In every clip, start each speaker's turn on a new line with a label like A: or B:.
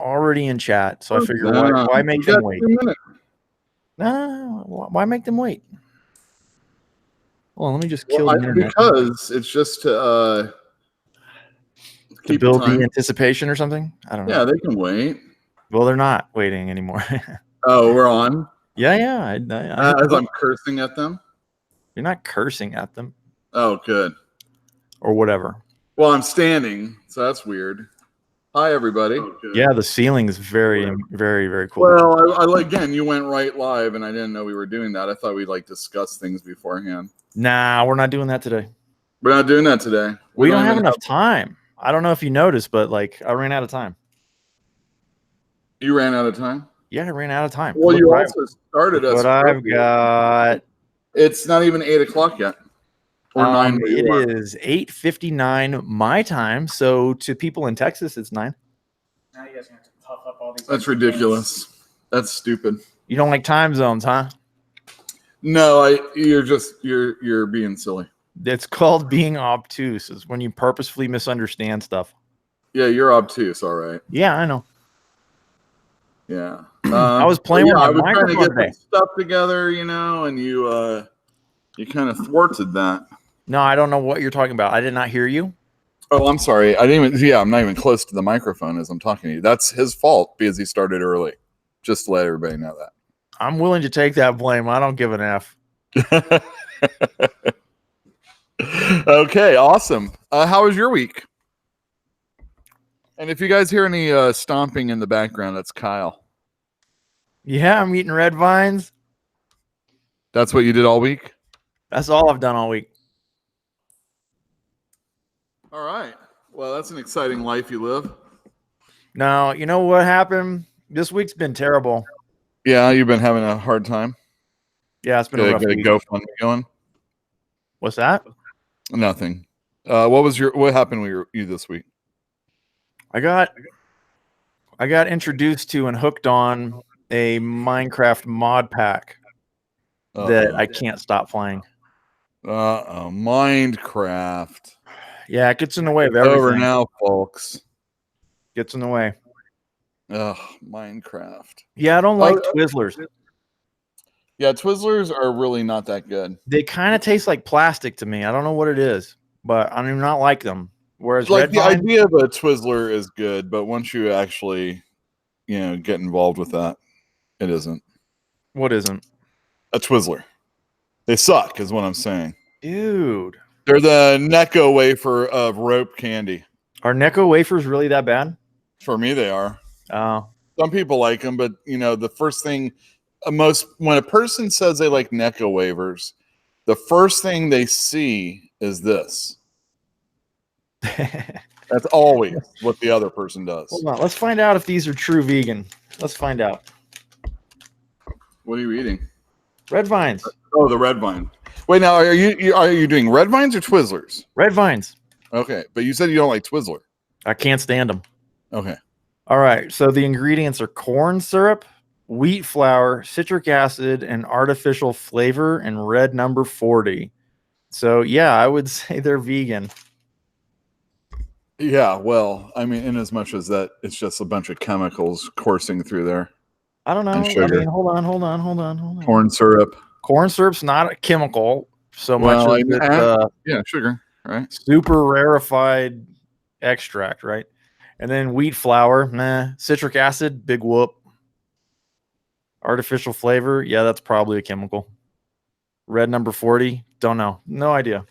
A: already in chat, so I figure why make them wait? No, why make them wait? Well, let me just kill the internet.
B: Because it's just to
A: build the anticipation or something. I don't know.
B: Yeah, they can wait.
A: Well, they're not waiting anymore.
B: Oh, we're on.
A: Yeah.
B: As I'm cursing at them.
A: You're not cursing at them.
B: Oh, good.
A: Or whatever.
B: Well, I'm standing, so that's weird. Hi, everybody.
A: Yeah, the ceiling is very, very, very cool.
B: Well, again, you went right live, and I didn't know we were doing that. I thought we'd discuss things beforehand.
A: Nah, we're not doing that today.
B: We're not doing that today.
A: We don't have enough time. I don't know if you noticed, but I ran out of time.
B: You ran out of time?
A: Yeah, I ran out of time.
B: Well, you also started us.
A: But I've got.
B: It's not even 8 o'clock yet. Or 9.
A: It is 8:59 my time. So to people in Texas, it's 9.
C: Now you guys have to puff up all these.
B: That's ridiculous. Things. That's stupid.
A: You don't like time zones, huh?
B: No, you're being silly.
A: It's called being obtuse. It's when you purposefully misunderstand stuff.
B: Yeah, you're obtuse, all right.
A: Yeah, I know.
B: Yeah.
A: I was playing with my microphone
B: trying to get stuff together, and you kind of thwarted that.
A: No, I don't know what you're talking about. I did not hear you.
B: Oh, I'm sorry. I'm not even close to the microphone as I'm talking to you. That's his fault because he started early. Just to let everybody know that.
A: I'm willing to take that blame. I don't give an F.
B: Okay, awesome. How was your week? And if you guys hear any stomping in the background, that's Kyle.
A: Yeah, I'm eating red vines.
B: That's what you did all week?
A: That's all I've done all week.
B: All right. Well, that's an exciting life you live.
A: No, you know what happened? This week's been terrible.
B: Yeah, you've been having a hard time?
A: Yeah, it's been a rough week.
B: GoFundMe going?
A: What's that?
B: Nothing. What happened with you this week?
A: I got introduced to and hooked on a Minecraft mod pack that I can't stop playing.
B: Minecraft.
A: Yeah, it gets in the way of everything.
B: Over now, folks.
A: Gets in the way.
B: Ugh, Minecraft.
A: Yeah, I don't like Twizzlers.
B: Yeah, Twizzlers are really not that good.
A: They kind of taste like plastic to me. I don't know what it is, but I do not like them. Whereas
B: the idea of a Twizzler is good, but once you actually, get involved with that, it isn't.
A: What isn't?
B: A Twizzler. They suck, is what I'm saying.
A: Dude.
B: They're the Necco wafer of rope candy.
A: Are Necco wafers really that bad?
B: For me, they are.
A: Oh.
B: Some people like them, but, the first thing, when a person says they like Necco wafers, the first thing they see is this. That's always what the other person does.
A: Hold on. Let's find out if these are true vegan. Let's find out.
B: What are you eating?
A: Red vines.
B: Oh, the red vine. Wait, now are you doing red vines or Twizzlers?
A: Red vines.
B: Okay, but you said you don't like Twizzler.
A: I can't stand them.
B: Okay.
A: All right. So the ingredients are corn syrup, wheat flour, citric acid, and artificial flavor, and red number 40. So yeah, I would say they're vegan.
B: Yeah, well, I mean, in as much as that, it's just a bunch of chemicals coursing through there.
A: I don't know. I mean, hold on.
B: Corn syrup.
A: Corn syrup's not a chemical so much as
B: sugar, right?
A: Super rarefied extract, right? And then wheat flour, nah. Citric acid, big whoop. Artificial flavor, yeah, that's probably a chemical. Red number 40, don't know. No idea.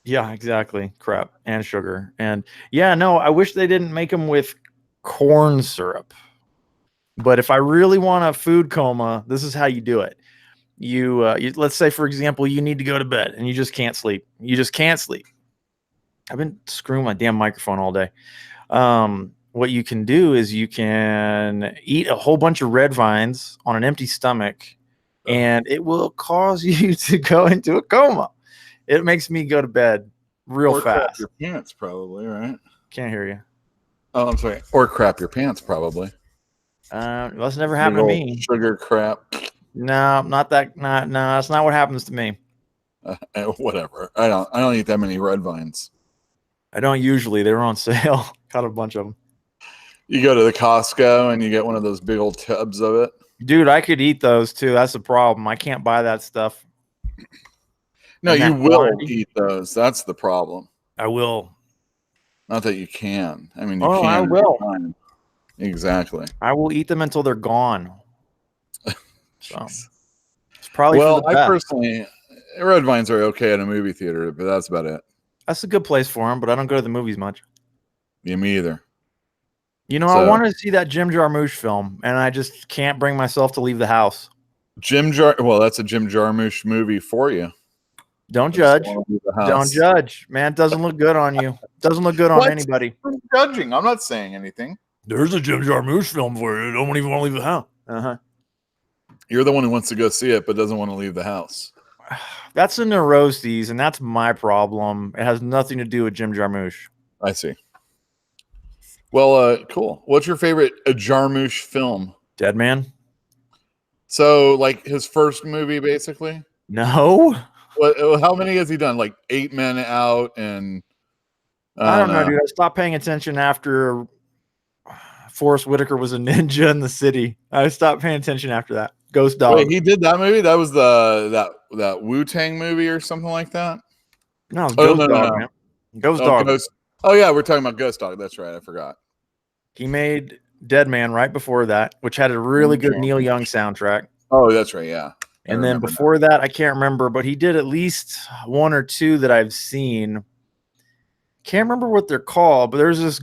A: Yeah, exactly. Crap. And sugar. And yeah, no, I wish they didn't make them with corn syrup. But if I really want a food coma, this is how you do it. You let's say, for example, you need to go to bed and you just can't sleep. You just can't sleep. I've been screwing my damn microphone all day. What you can do is you can eat a whole bunch of red vines on an empty stomach, and it will cause you to go into a coma. It makes me go to bed real fast.
B: Crap your pants, probably, right?
A: Can't hear you.
B: Oh, I'm sorry. Or crap your pants, probably.
A: That's never happened to me.
B: Sugar crap.
A: No, not that. No, that's not what happens to me.
B: Whatever. I don't eat that many red vines.
A: I don't usually. They were on sale. Got a bunch of them.
B: You go to the Costco and you get one of those big old tubs of it.
A: Dude, I could eat those too. That's the problem. I can't buy that stuff.
B: No,
A: in
B: you
A: that
B: will
A: quantity.
B: eat those. That's the problem.
A: I will.
B: Not that you can. I mean, you
A: Oh,
B: can.
A: I will.
B: Fine. Exactly.
A: I will eat them until they're gone. So
B: Jeez.
A: it's probably
B: Well,
A: for the
B: I
A: best.
B: personally, red vines are okay at a movie theater, but that's about it.
A: That's a good place for them, but I don't go to the movies much.
B: Yeah, me either.
A: You know, I
B: So-
A: wanted to see that Jim Jarmusch film, and I just can't bring myself to leave the house.
B: Well, that's a Jim Jarmusch movie for you.
A: Don't
B: I just
A: judge.
B: wanna leave the house.
A: Don't judge. Man, it doesn't look good on you. Doesn't look good on
B: What?
A: anybody.
B: I'm judging. I'm not saying anything.
A: There's a Jim Jarmusch film for you. Don't even want to leave the house. Uh-huh.
B: You're the one who wants to go see it, but doesn't want to leave the house.
A: That's a neuroses, and that's my problem. It has nothing to do with Jim Jarmusch.
B: I see. Well, cool. What's your favorite Jarmusch film?
A: Dead Man?
B: So, like his first movie, basically.
A: No.
B: What? How many has he done? Like 8 Men Out, and
A: I don't know, dude. I stopped paying attention after Forrest Whitaker was a ninja in the city. I stopped paying attention after that. Ghost Dog.
B: Wait, he did that movie? That was that Wu-Tang movie or something like that?
A: No, it was
B: Oh,
A: Ghost
B: no,
A: Dog,
B: no.
A: man. Ghost
B: Oh,
A: Dog.
B: Oh, yeah, we're talking about Ghost Dog. That's right. I forgot.
A: He made Dead Man right before that, which had a really good Neil Young soundtrack.
B: Oh, that's right. Yeah.
A: And then before that, I can't remember, but he did at least one or two that I've seen. Can't remember what they're called, but there's this.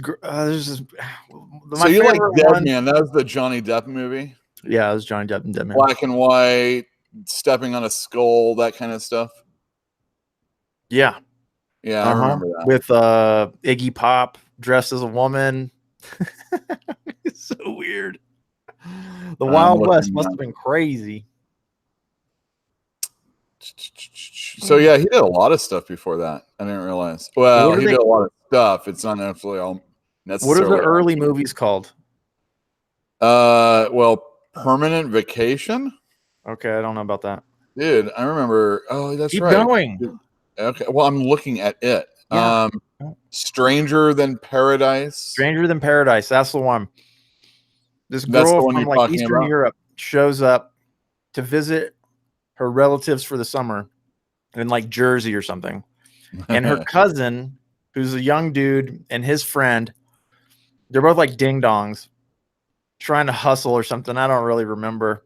B: So you like Dead Man? That was the Johnny Depp movie.
A: Yeah, it was Johnny Depp and Dead Man.
B: Black and white, stepping on a skull, that kind of stuff.
A: Yeah,
B: Yeah, I remember that.
A: with Iggy Pop dressed as a woman. It's so weird. The Wild West must have been crazy.
B: So yeah, he did a lot of stuff before that. I didn't realize. Well, he did a lot of stuff. It's not necessarily all necessarily.
A: What are the early movies called?
B: Well, Permanent Vacation.
A: Okay, I don't know about that.
B: Dude, I remember. Oh, that's
A: Keep
B: right.
A: going.
B: Okay, well, I'm looking at it.
A: Yeah.
B: Stranger Than Paradise.
A: Stranger Than Paradise. That's the one. This
B: That's the
A: girl
B: one
A: from
B: you're
A: like
B: talking
A: Eastern
B: about?
A: Europe shows up to visit her relatives for the summer in like Jersey or something. And her cousin, who's a young dude, and his friend, they're both like ding dongs trying to hustle or something. I don't really remember.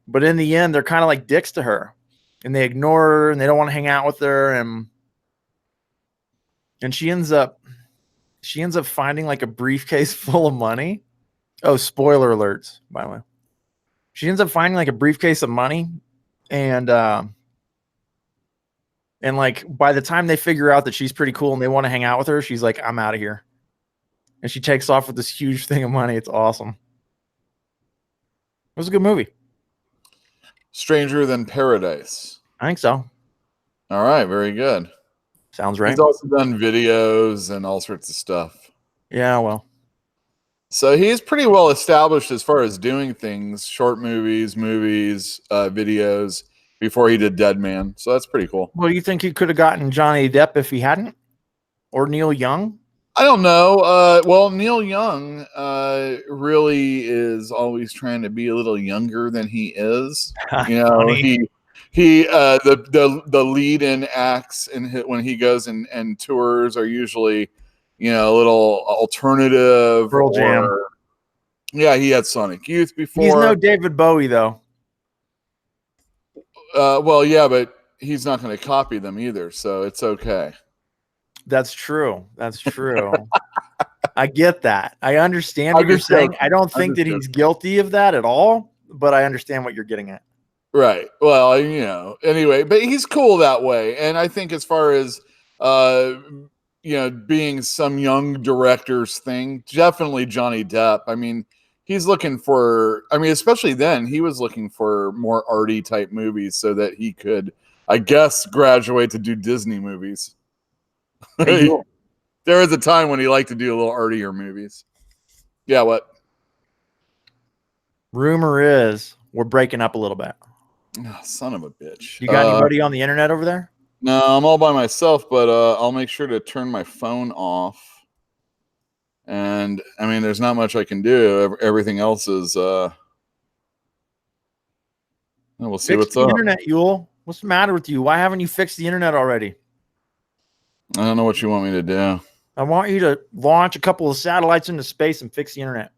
A: But in the end, they're kind of like dicks to her. And they ignore her and they don't want to hang out with her. And she ends up finding like a briefcase full of money. Oh, spoiler alerts, by the way. She ends up finding like a briefcase of money, and like by the time they figure out that she's pretty cool and they want to hang out with her, she's like, I'm out of here. And she takes off with this huge thing of money. It's awesome. It was a good movie.
B: Stranger Than Paradise.
A: I think so.
B: All right, very good.
A: Sounds right.
B: He's also done videos and all sorts of stuff.
A: Yeah, well.
B: So he's pretty well established as far as doing things, short movies, videos, before he did Dead Man. So that's pretty cool.
A: Well, you think he could have gotten Johnny Depp if he hadn't? Or Neil Young?
B: I don't know. Well, Neil Young really is always trying to be a little younger than he is. You know,
A: Funny.
B: the lead-in acts when he goes and tours are usually, you know, a little alternative.
A: Pearl Jam.
B: Yeah, he had Sonic Youth before.
A: He's no David Bowie, though.
B: Well, yeah, but he's not going to copy them either, so it's okay.
A: That's true. That's true. I get that. I understand what you're saying. I don't think that he's guilty of that at all, but I understand what you're getting at.
B: Right. Well, you know, anyway, but he's cool that way. And I think as far as, you know, being some young director's thing, definitely Johnny Depp. I mean, he's looking for, especially then, he was looking for more arty type movies so that he could, I guess, graduate to do Disney movies. There was a time when he liked to do a little artier movies. Yeah, what?
A: Rumor is we're breaking up a little bit.
B: Oh, son of a bitch.
A: You got anybody on the internet over there?
B: No, I'm all by myself, but I'll make sure to turn my phone off. And I mean, there's not much I can do. Everything else is. We'll see
A: Fix
B: what's
A: the
B: up.
A: internet, Yule. What's the matter with you? Why haven't you fixed the internet already?
B: I don't know what you want me to do.
A: I want you to launch a couple of satellites into space and fix the internet.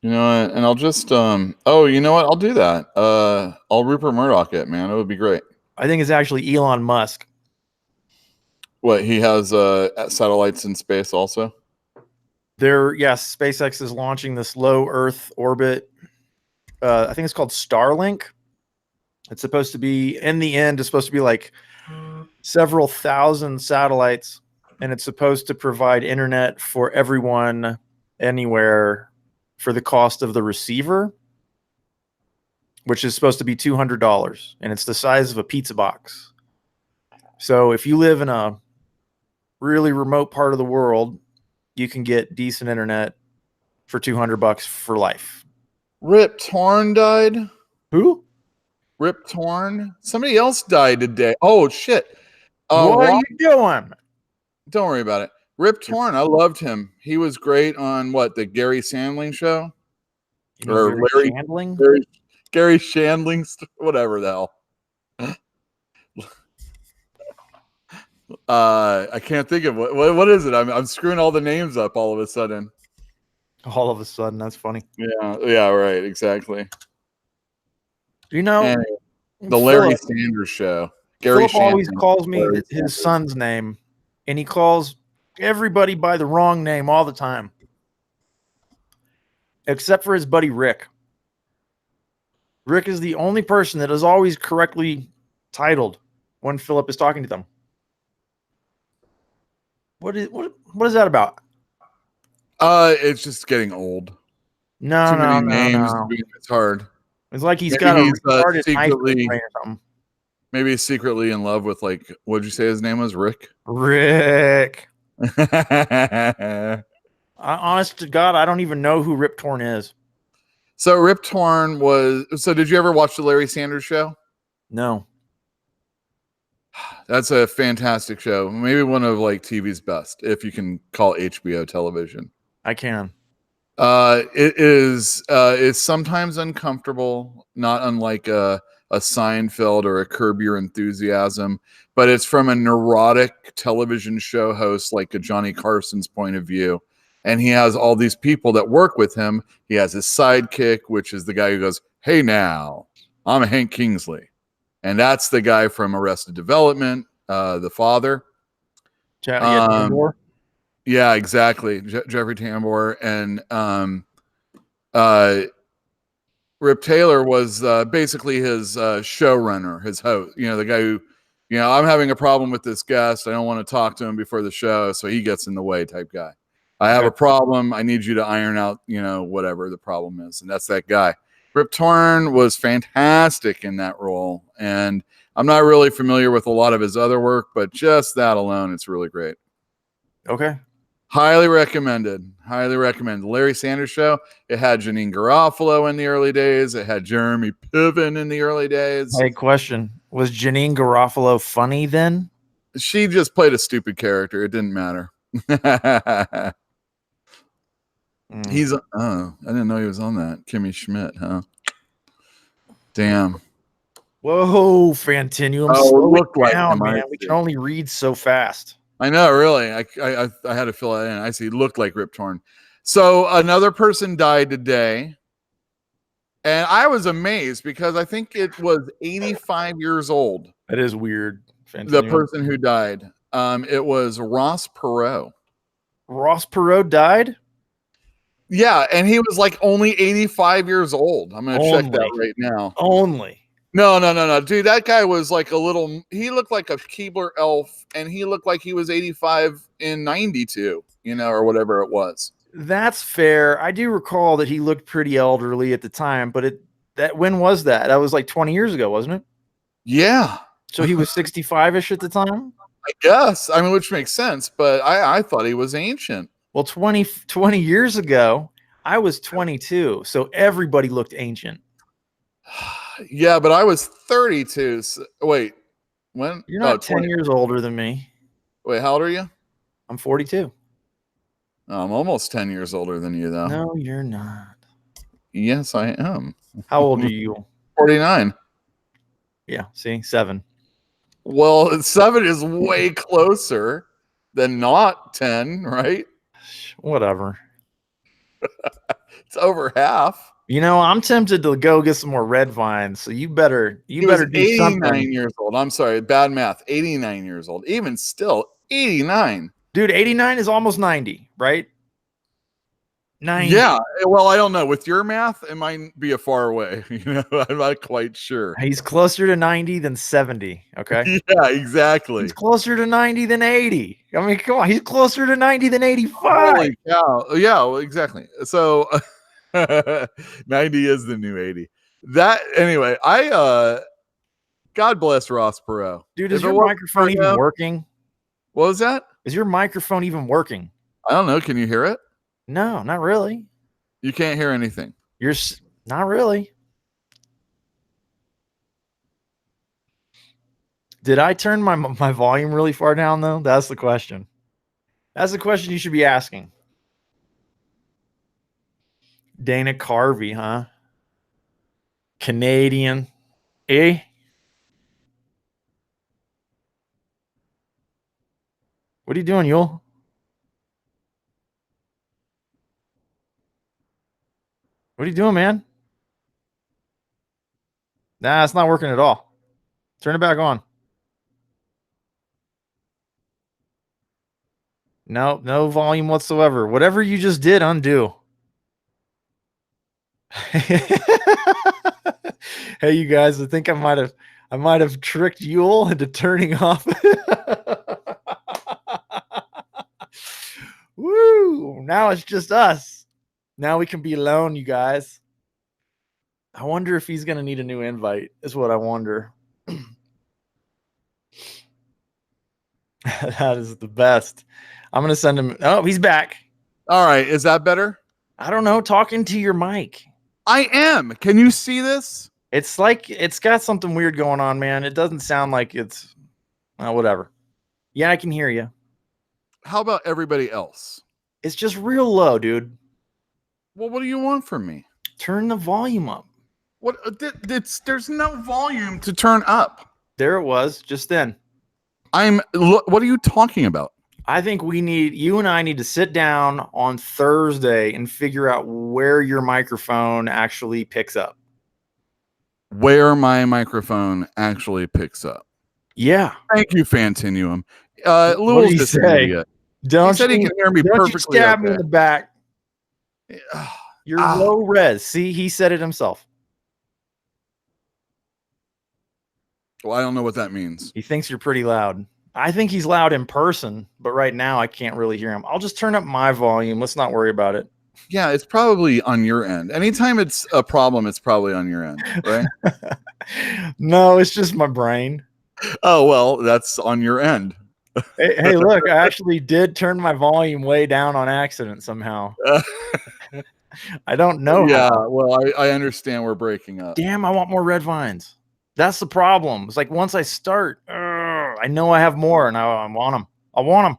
B: You know what? And I'll just oh, you know what? I'll do that. I'll Rupert Murdoch it, man. It would be great.
A: I think it's actually Elon Musk.
B: What, he has satellites in space also?
A: Yes, SpaceX is launching this low Earth orbit. I think it's called Starlink. It's supposed to be, in the end, it's supposed to be like several thousand satellites, and it's supposed to provide internet for everyone anywhere for the cost of the receiver, which is supposed to be $200, and it's the size of a pizza box. So if you live in a really remote part of the world, you can get decent internet for $200 for life.
B: Rip Torn died.
A: Who?
B: Rip Torn. Somebody else died today. Oh shit.
A: What are you doing?
B: Don't worry about it. Rip Torn. I loved him. He was great on what, the Gary Shandling show? Or
A: Gary Shandling?
B: Gary Shandling, whatever the hell. I can't think of what is it. I'm screwing all the names up all of a sudden.
A: All of a sudden, that's funny.
B: Yeah, right, exactly.
A: You know,
B: and the Larry Sanders Show.
A: Philip always calls me his son's name, and he calls everybody by the wrong name all the time, except for his buddy Rick. Rick is the only person that is always correctly titled when Philip is talking to them. What is that about?
B: It's just getting old.
A: No,
B: Too many names. It's hard.
A: It's like he's got a retarded
B: secretly,
A: brain or something.
B: Maybe he's secretly in love with, like, what'd you say his name was? Rick?
A: Rick. Honest to God, I don't even know who Rip Torn is.
B: So Rip Torn was. So did you ever watch the Larry Sanders Show?
A: No.
B: That's a fantastic show. Maybe one of, like, TV's best, if you can call HBO television.
A: I can.
B: It is. It's sometimes uncomfortable, not unlike a Seinfeld or a Curb Your Enthusiasm, but it's from a neurotic television show host like a Johnny Carson's point of view. And he has all these people that work with him. He has his sidekick, which is the guy who goes, "Hey now, I'm Hank Kingsley." And that's the guy from Arrested Development, the father.
A: Tambor?
B: Yeah, exactly. Jeffrey Tambor. And Rip Taylor was basically his showrunner, his host. You know, the guy who, I'm having a problem with this guest. I don't want to talk to him before the show, so he gets in the way type guy. I have a problem. I need you to iron out, whatever the problem is. And that's that guy. Rip Torn was fantastic in that role. And I'm not really familiar with a lot of his other work, but just that alone, it's really great.
A: Okay.
B: Highly recommended. Highly recommended. The Larry Sanders Show. It had Janine Garofalo in the early days. It had Jeremy Piven in the early days.
A: Hey, question. Was Janine Garofalo funny then?
B: She just played a stupid character. It didn't matter. He's I didn't know he was on that. Kimmy Schmidt, huh? Damn.
A: Whoa, Fantinuum.
B: Oh, it looked like him,
A: man. We can only read so fast.
B: I know, really. I had to fill that in. I see. It looked like Rip Torn. So another person died today, and I was amazed because I think it was 85 years old.
A: That is weird.
B: Fantinuum. The person who died. It was Ross Perot.
A: Ross Perot died?
B: Yeah, and he was like only 85 years old. I'm going to check that right now.
A: Only.
B: No. Dude, that guy was like he looked like a Keebler elf, and he looked like he was 85 in 92, or whatever it was.
A: That's fair. I do recall that he looked pretty elderly at the time, but when was that? That was like 20 years ago, wasn't it?
B: Yeah.
A: So he was 65-ish at the time?
B: I guess. I mean, which makes sense, but I thought he was ancient.
A: Well, 20 years ago, I was 22, so everybody looked ancient.
B: Yeah, but I was 32. So, wait, When?
A: You're not 10
B: 20.
A: years older than me.
B: Wait, how old are you?
A: I'm 42.
B: Oh, I'm almost 10 years older than you, though.
A: No, you're not.
B: Yes, I am.
A: How old are you?
B: 49.
A: Yeah, see, 7.
B: Well, 7 is way closer than not 10, right?
A: Whatever.
B: It's over half.
A: You know, I'm tempted to go get some more red vines. So you better
B: He was
A: do
B: 89
A: something.
B: years old. I'm sorry, bad math. 89 years old. Even still, 89.
A: Dude, 89 is almost 90, right? 90.
B: Yeah. Well, I don't know. With your math, it might be a far away. I'm not quite sure.
A: He's closer to 90 than 70. Okay.
B: Yeah, exactly.
A: He's closer to 90 than 80. I mean, come on. He's closer to 90 than 85.
B: Holy cow. Yeah, well, exactly. So 90 is the new 80. That anyway, God bless Ross Perot.
A: Dude, is your microphone even working?
B: What was that?
A: Is your microphone even working?
B: I don't know. Can you hear it?
A: No, not really.
B: You can't hear anything.
A: You're not really. Did I turn my volume really far down though? That's the question. That's the question you should be asking. Dana Carvey, huh? Canadian. Eh? What are you doing, Yul? What are you doing, man? Nah, it's not working at all. Turn it back on. No, no volume whatsoever. Whatever you just did, undo. Hey, you guys, I think I might have tricked Yule into turning off. Woo! Now it's just us. Now we can be alone, you guys. I wonder if he's gonna need a new invite, is what I wonder. That is the best. I'm gonna send him. Oh, he's back.
B: All right. Is that better?
A: I don't know. Talking to your mic.
B: I am. Can you see this?
A: It's like it's got something weird going on, man. It doesn't sound like it's whatever. Yeah, I can hear you.
B: How about everybody else?
A: It's just real low, dude.
B: Well, what do you want from me?
A: Turn the volume up.
B: What? There's no volume to turn up.
A: There it was just then.
B: What are you talking about?
A: I think you and I need to sit down on Thursday and figure out where your microphone actually picks up.
B: Where my microphone actually picks up.
A: Yeah.
B: Thank you, Fantinuum.
A: What
B: Louis
A: did he say?
B: He said he can hear me perfectly.
A: You stab me in the back. You're low res. See, he said it himself.
B: Well, I don't know what that means.
A: He thinks you're pretty loud. I think he's loud in person, but right now I can't really hear him. I'll just turn up my volume. Let's not worry about it.
B: Yeah, it's probably on your end. Anytime it's a problem, it's probably on your end, right?
A: No, it's just my brain.
B: Oh, well, that's on your end.
A: Hey, look, I actually did turn my volume way down on accident somehow. I don't know.
B: Yeah,
A: how.
B: well, I understand we're breaking up.
A: Damn, I want more red vines. That's the problem. It's like once I start, I know I have more, and I want them. I want them.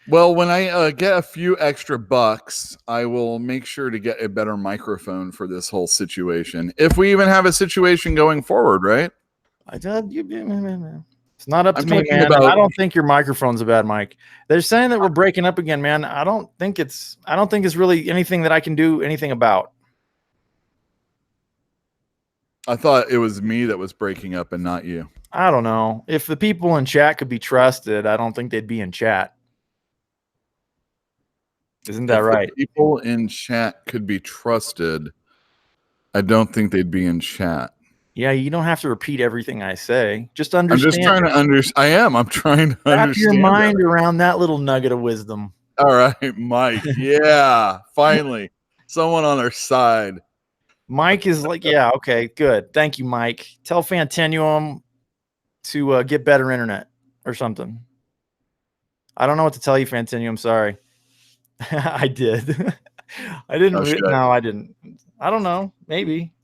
B: Well, when I get a few extra bucks, I will make sure to get a better microphone for this whole situation. If we even have a situation going forward, right?
A: It's not up to me, man. I don't think your microphone's a bad mic. They're saying that we're breaking up again, man. I don't think it's really anything that I can do anything about.
B: I thought it was me that was breaking up and not you.
A: I don't know. If the people in chat could be trusted, I don't think they'd be in chat. Isn't that right?
B: People in chat could be trusted. I don't think they'd be in chat.
A: Yeah, you don't have to repeat everything I say. Just understand.
B: I'm just trying to understand. I am. I'm trying to
A: wrap
B: understand.
A: your mind around that little nugget of wisdom.
B: All right, Mike. Yeah, finally. Someone on our side.
A: Mike is like, yeah, okay, good. Thank you, Mike. Tell Fantinuum to get better internet or something. I don't know what to tell you, Fantinuum. Sorry. I did. I didn't. No, I didn't. I don't know. Maybe.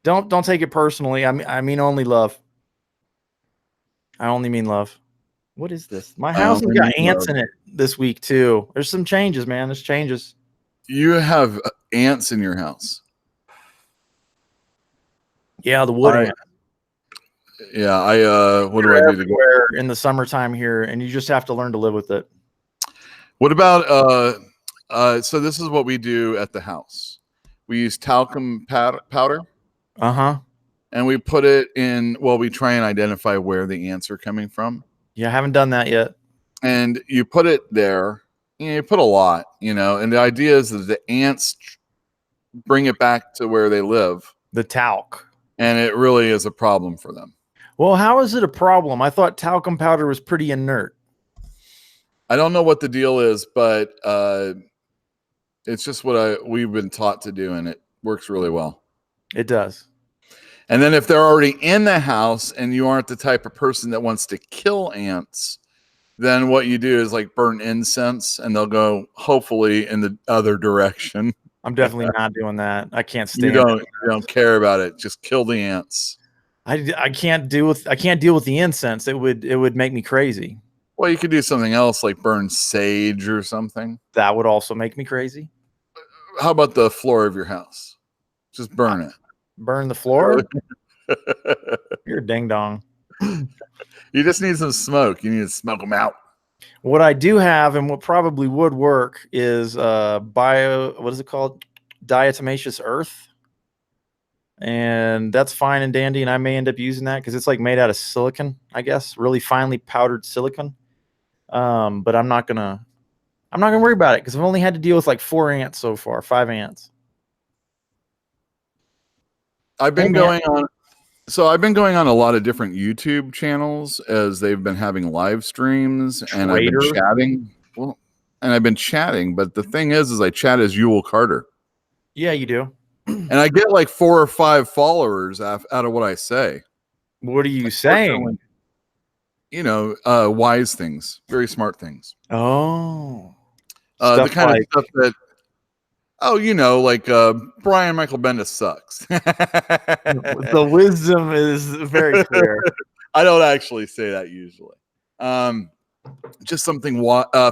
A: Don't take it personally. I mean only love. I only mean love. What is this? My house has got ants in it this week too. There's some changes, man. There's changes.
B: You have ants in your house.
A: Yeah, the wood ant.
B: Yeah, what do I do to go
A: in the summertime here, and you just have to learn to live with it.
B: What about so this is what we do at the house. We use talcum powder.
A: Uh-huh.
B: And we put it in, well, we try and identify where the ants are coming from.
A: Yeah, I haven't done that yet.
B: And you put it there, you put a lot, and the idea is that the ants bring it back to where they live.
A: The talc.
B: And it really is a problem for them.
A: Well, how is it a problem? I thought talcum powder was pretty inert.
B: I don't know what the deal is, but it's just what we've been taught to do, and it works really well.
A: It does.
B: And then if they're already in the house and you aren't the type of person that wants to kill ants, then what you do is like burn incense, and they'll go hopefully in the other direction.
A: I'm definitely not doing that. I can't stand
B: you don't care about it. Just kill the ants.
A: I can't deal with the incense. It would make me crazy.
B: Well, you could do something else like burn sage or something.
A: That would also make me crazy.
B: How about the floor of your house? Just burn it.
A: Burn the floor? You're a ding dong.
B: You just need some smoke. You need to smoke them out.
A: What I do have, and what probably would work, is what is it called? Diatomaceous earth. And that's fine and dandy, and I may end up using that because it's like made out of silicon, I guess, really finely powdered silicon. But I'm not gonna worry about it because I've only had to deal with like 4 ants so far, 5 ants.
B: I've been going on a lot of different YouTube channels as they've been having live streams, and I've been chatting. Well, and I've been chatting, but the thing is I chat as Yule Carter.
A: Yeah, you do.
B: And I get like 4 or 5 followers out of what I say.
A: What are you saying?
B: Wise things, very smart things.
A: Oh,
B: the kind of stuff that, like Brian Michael Bendis sucks.
A: The wisdom is very clear.
B: I don't actually say that usually. Just something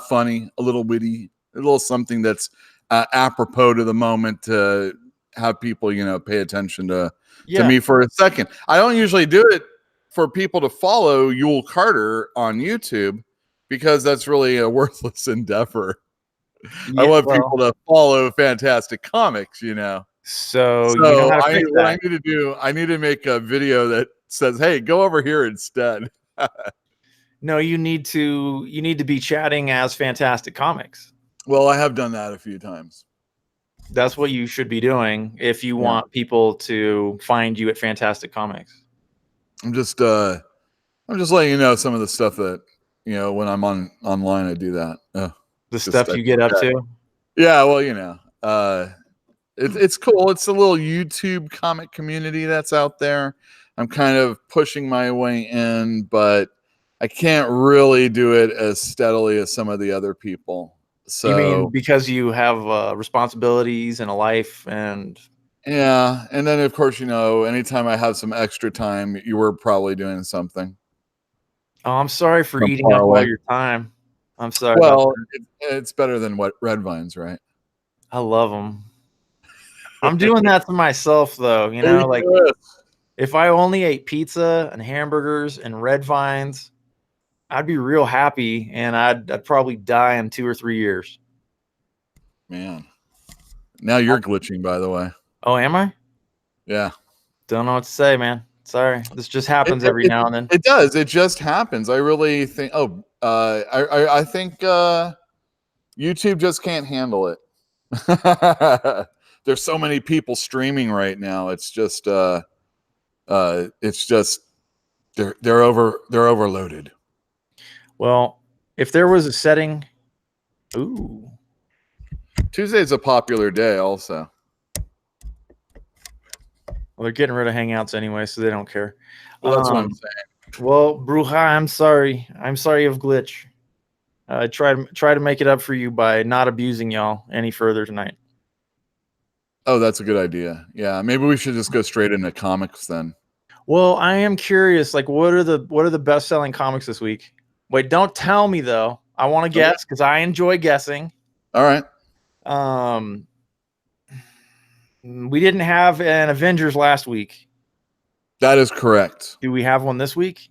B: funny, a little witty, a little something that's apropos to the moment to have people, pay attention to me for a second. I don't usually do it for people to follow Yule Carter on YouTube because that's really a worthless endeavor. Yeah, I want people to follow Fantastic Comics,
A: So
B: what I need to do, I need to make a video that says, "Hey, go over here instead."
A: No, you need to be chatting as Fantastic Comics.
B: Well, I have done that a few times.
A: That's what you should be doing if you want people to find you at Fantastic Comics.
B: I'm just letting you know some of the stuff that when I'm online I do that.
A: The stuff you get up to.
B: Yeah, well, it's cool. It's a little YouTube comic community that's out there. I'm kind of pushing my way in, but I can't really do it as steadily as some of the other people. So
A: you mean because you have responsibilities and a life and
B: yeah, and then of course anytime I have some extra time, you were probably doing something.
A: Oh, I'm sorry for eating up all your time. I'm sorry.
B: Well, it's better than what Red Vines, right?
A: I love them. I'm doing that to myself though, like if I only ate pizza and hamburgers and Red Vines, I'd be real happy, and I'd probably die in 2 or 3 years.
B: Man, now you're glitching, by the way.
A: Oh, am I?
B: Yeah.
A: Don't know what to say, man. Sorry, this just happens every now and then.
B: It does. It just happens. I really think. Oh, I think YouTube just can't handle it. There's so many people streaming right now. It's just they're overloaded.
A: Well, if there was a setting, ooh,
B: Tuesday's a popular day, also.
A: Well, they're getting rid of Hangouts anyway, so they don't care.
B: Well, that's what I'm saying.
A: Well, Bruja, I'm sorry. I'm sorry of glitch. Try to make it up for you by not abusing y'all any further tonight.
B: Oh, that's a good idea. Yeah, maybe we should just go straight into comics then.
A: Well, I am curious. Like, what are the best selling comics this week? Wait, don't tell me though. I want to guess because I enjoy guessing.
B: All right.
A: We didn't have an Avengers last week.
B: That is correct.
A: Do we have one this week?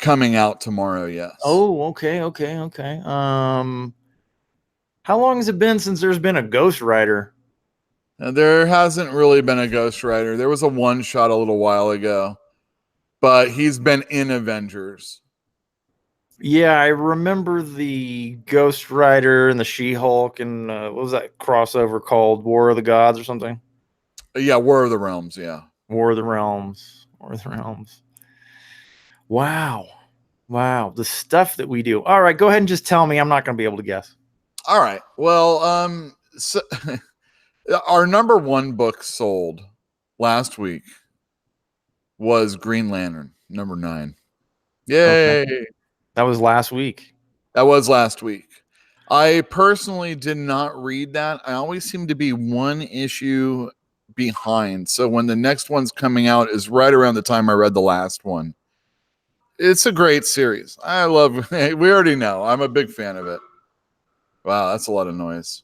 B: Coming out tomorrow, yes.
A: Oh, okay. How long has it been since there's been a Ghost Rider?
B: There hasn't really been a Ghost Rider. There was a one shot a little while ago, but he's been in Avengers.
A: Yeah, I remember the Ghost Rider and the She-Hulk and what was that crossover called? War of the Gods or something?
B: Yeah, War of the Realms, yeah.
A: War of the Realms. Wow. The stuff that we do. All right, go ahead and just tell me. I'm not going to be able to guess.
B: All right. Well, so our number one book sold last week was Green Lantern, number 9. Yay.
A: Okay. That was last week.
B: That was last week. I personally did not read that. I always seem to be one issue behind. So when the next one's coming out is right around the time I read the last one. It's a great series. I love we already know. I'm a big fan of it. Wow, that's a lot of noise.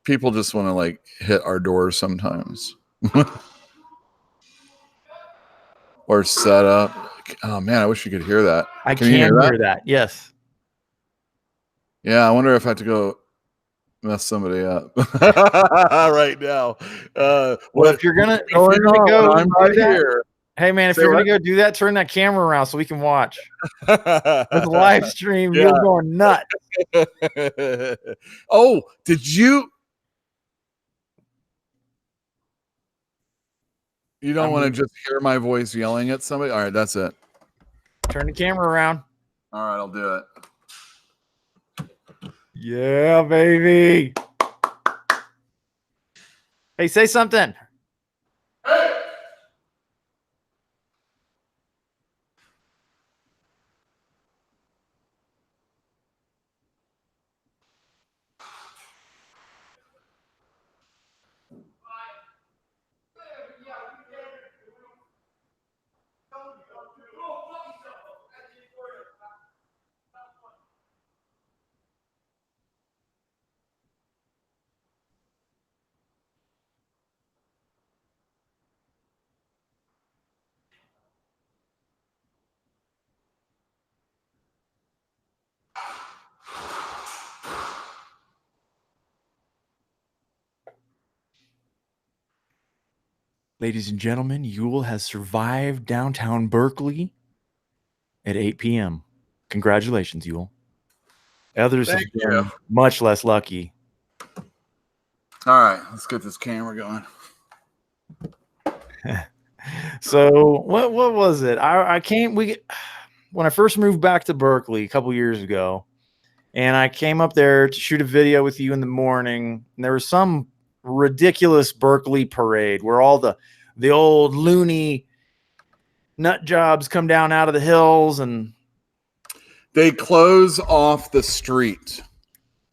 B: People just want to like hit our doors sometimes. Or set up. Oh man, I wish you could hear that.
A: I can hear that. Yes.
B: Yeah, I wonder if I have to go mess somebody up right now.
A: Well, if you're gonna go,
B: I'm right here.
A: Hey man, if you're gonna go do that, turn that camera around so we can watch. With the live stream, you're going nuts.
B: Oh, did you? You don't want to just hear my voice yelling at somebody? All right, that's it.
A: Turn the camera around.
B: All right, I'll do it.
A: Yeah, baby. Hey, say something. Ladies and gentlemen, Yule has survived downtown Berkeley at 8 p.m. Congratulations, Yule. Others have been much less lucky.
B: All right, let's get this camera going.
A: So what was it? When I first moved back to Berkeley a couple years ago, and I came up there to shoot a video with you in the morning, and there was some ridiculous Berkeley Parade where all the old loony nut jobs come down out of the hills and
B: they close off the street.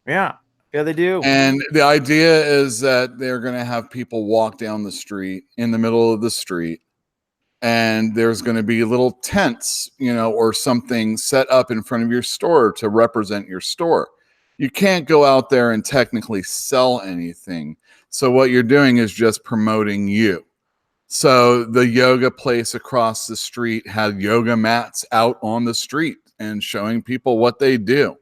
A: Yeah, they do.
B: And the idea is that they're going to have people walk down the street in the middle of the street, and there's going to be little tents, or something set up in front of your store to represent your store. You can't go out there and technically sell anything. So what you're doing is just promoting you. So the yoga place across the street had yoga mats out on the street and showing people what they do.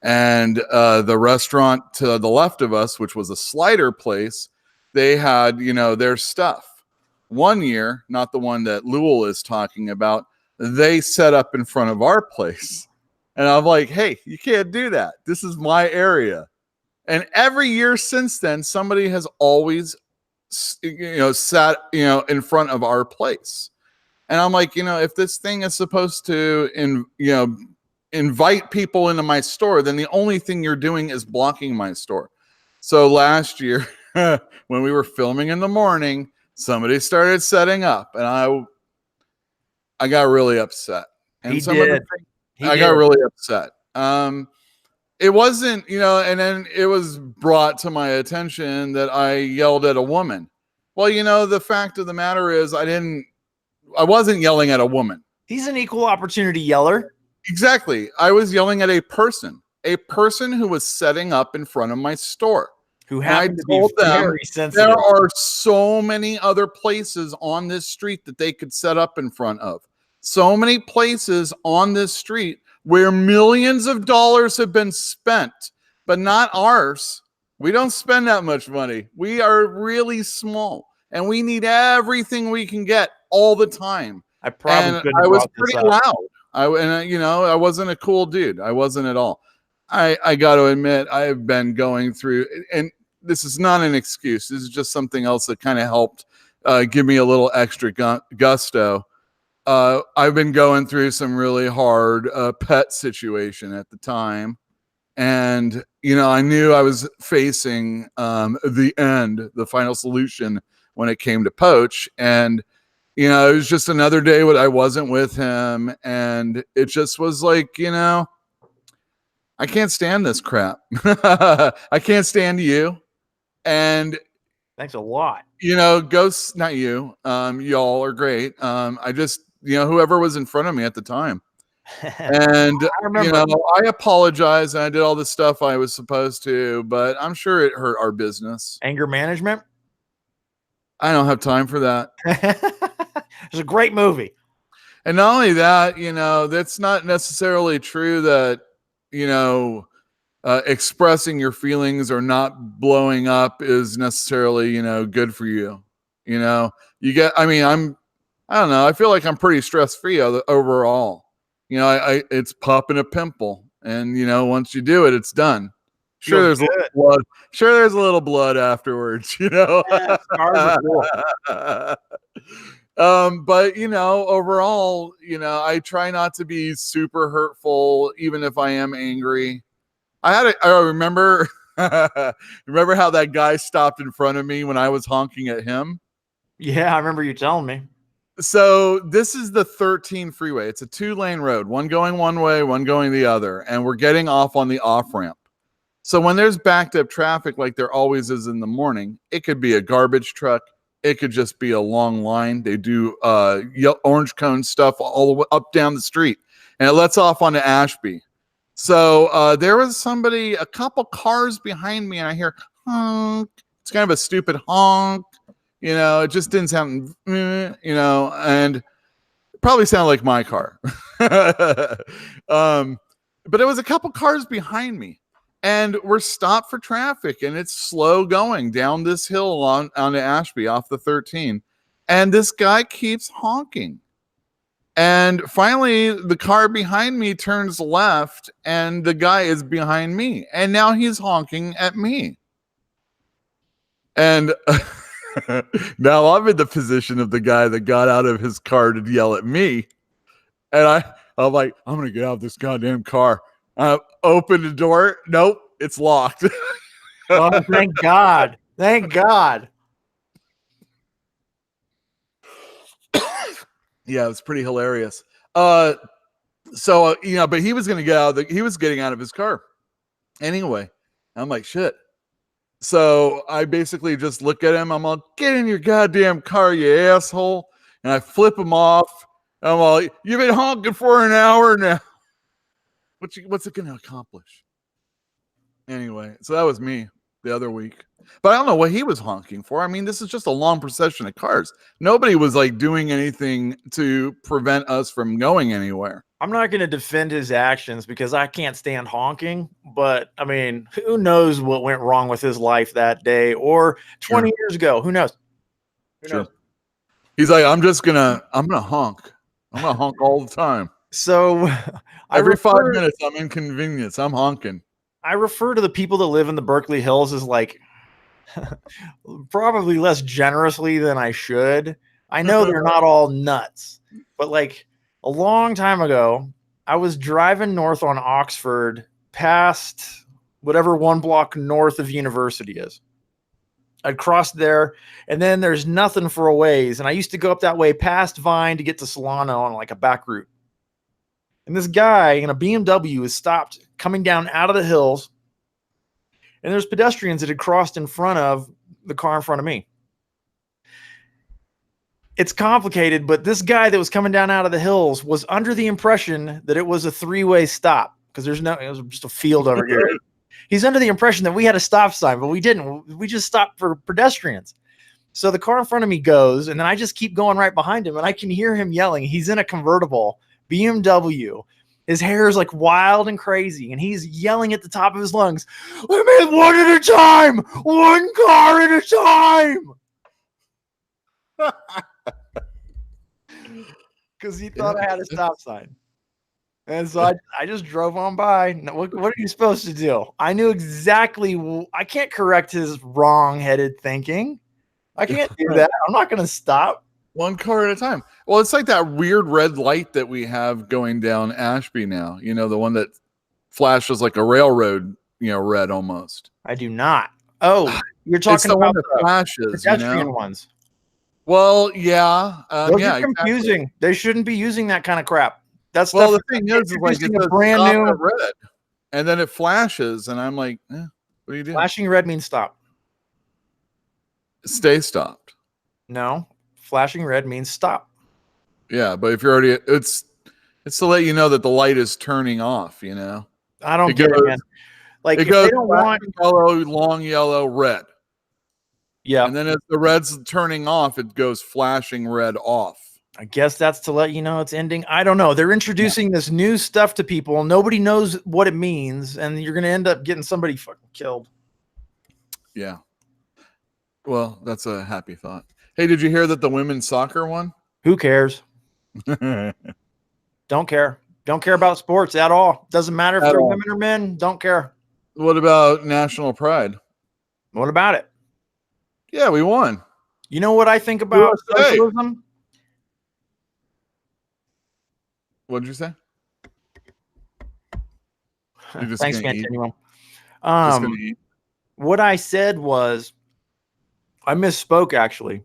B: And the restaurant to the left of us, which was a slider place, they had, their stuff. One year, not the one that Lowell is talking about, they set up in front of our place. And I'm like, hey, you can't do that. This is my area. And every year since then, somebody has always, sat, in front of our place. And I'm like, if this thing is supposed to, invite people into my store, then the only thing you're doing is blocking my store. So last year, when we were filming in the morning, somebody started setting up, and I got really upset. And
A: I got
B: really upset. it wasn't, and then it was brought to my attention that I yelled at a woman. Well, the fact of the matter is I wasn't yelling at a woman.
A: He's an equal opportunity yeller.
B: Exactly. I was yelling at a person who was setting up in front of my store.
A: Who happened to be very sensitive.
B: There are so many other places on this street that they could set up in front of. So many places on this street where millions of dollars have been spent, but not ours. We don't spend that much money. We are really small, and we need everything we can get all the time.
A: I
B: was pretty loud. I wasn't a cool dude. I wasn't at all. I got to admit, I have been going through, and this is not an excuse. This is just something else that kind of helped give me a little extra gusto. I've been going through some really hard pet situation at the time. And, I knew I was facing the final solution when it came to Poach. And, it was just another day when I wasn't with him. And it just was like, I can't stand this crap. I can't stand you. And
A: thanks a lot.
B: Ghosts, not you. Y'all are great. I just, whoever was in front of me at the time. And I apologize, and I did all the stuff I was supposed to, but I'm sure it hurt our business.
A: Anger management?
B: I don't have time for that.
A: It's a great movie.
B: And not only that, that's not necessarily true that, expressing your feelings or not blowing up is necessarily, good for you. I don't know. I feel like I'm pretty stress-free overall. It's popping a pimple, and once you do it, it's done. Sure, there's a little blood. Sure, there's a little blood afterwards.
A: Yeah,
B: but overall, I try not to be super hurtful, even if I am angry. I remember remember how that guy stopped in front of me when I was honking at him.
A: Yeah, I remember you telling me.
B: So this is the 13 freeway. It's a 2-lane road, one going one way, one going the other. And we're getting off on the off ramp. So when there's backed up traffic, like there always is in the morning, it could be a garbage truck. It could just be a long line. They do orange cone stuff all the way up down the street, and it lets off onto Ashby. So there was a couple cars behind me, and I hear honk. It's kind of a stupid honk. It just didn't sound, and it probably sounded like my car. But it was a couple cars behind me, and we're stopped for traffic, and it's slow going down this hill onto Ashby off the 13. And this guy keeps honking. And finally, the car behind me turns left, and the guy is behind me. And now he's honking at me. And now I'm in the position of the guy that got out of his car to yell at me. And I'm like, I'm going to get out of this goddamn car. I open the door. Nope, it's locked.
A: Oh, thank God. Thank God.
B: Yeah, it was pretty hilarious. But he was going to get out he was getting out of his car. Anyway, I'm like, shit. So I basically just look at him. I'm like, get in your goddamn car, you asshole. And I flip him off. I'm like, you've been honking for an hour now. What's it going to accomplish? Anyway, so that was me the other week. But I don't know what he was honking for. I mean, this is just a long procession of cars. Nobody was like doing anything to prevent us from going anywhere.
A: I'm not going to defend his actions because I can't stand honking. But I mean, who knows what went wrong with his life that day or 20 years ago? Who knows? Who knows?
B: He's like, I'm going to honk. I'm going to honk all the time.
A: So
B: every 5 minutes, I'm inconvenienced. I'm honking.
A: I refer to the people that live in the Berkeley Hills as like probably less generously than I should. I know they're not all nuts, but like a long time ago, I was driving north on Oxford past whatever 1 block north of University is. I'd crossed there, and then there's nothing for a ways. And I used to go up that way past Vine to get to Solano on like a back route. And this guy in a BMW is stopped coming down out of the hills. And there's pedestrians that had crossed in front of the car in front of me. It's complicated, but this guy that was coming down out of the hills was under the impression that it was a three-way stop because it was just a field over here. He's under the impression that we had a stop sign, but we didn't. We just stopped for pedestrians. So the car in front of me goes, and then I just keep going right behind him, and I can hear him yelling. He's in a convertible BMW. His hair is like wild and crazy, and he's yelling at the top of his lungs, "Let me in one at a time! One car at a time!" Because he thought I had a stop sign. And so I just drove on by. Now, what are you supposed to do? I knew exactly. I can't correct his wrong-headed thinking. I can't do that. I'm not going to stop.
B: One car at a time. Well, it's like that weird red light that we have going down Ashby now. You know, the one that flashes like a railroad, red almost.
A: I do not. Oh, you're talking about
B: the flashes,
A: pedestrian ones.
B: Well, yeah.
A: Those are confusing. Exactly. They shouldn't be using that kind of crap. That's
B: the thing is like it's
A: a brand new
B: red, and then it flashes, and I'm like, what do you do?
A: Flashing red means stop.
B: Stay stopped.
A: No, flashing red means stop.
B: Yeah, but if you're already, it's to let you know that the light is turning off.
A: I don't get it, man. Like
B: it goes, they don't want yellow, long yellow, red.
A: Yeah,
B: and then as the red's turning off, it goes flashing red off.
A: I guess that's to let you know it's ending. I don't know. They're introducing this new stuff to people. Nobody knows what it means, and you're going to end up getting somebody fucking killed.
B: Yeah. Well, that's a happy thought. Hey, did you hear that the women's soccer won?
A: Who cares? Don't care. Don't care about sports at all. Doesn't matter if they're women or men. Don't care.
B: What about national pride?
A: What about it?
B: Yeah, we won.
A: You know what I think about socialism?
B: What did you say?
A: Thanks, Continuum. What I said was, I misspoke, actually.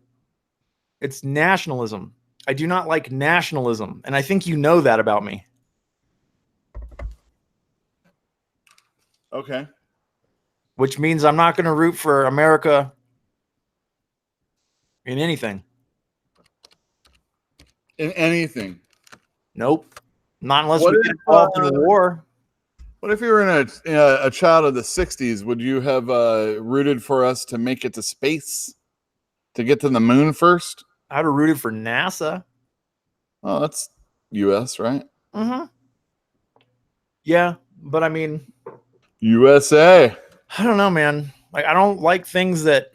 A: It's nationalism. I do not like nationalism, and I think you know that about me.
B: Okay.
A: Which means I'm not going to root for America in anything.
B: In anything?
A: Nope. Not unless we get involved in the war.
B: What if you were in a child of the 60s? Would you have rooted for us to make it to space? To get to the moon first?
A: I'd have rooted for NASA.
B: Oh, that's U.S., right?
A: Mm-hmm. Yeah, but I mean...
B: USA.
A: I don't know, man. Like, I don't like things that...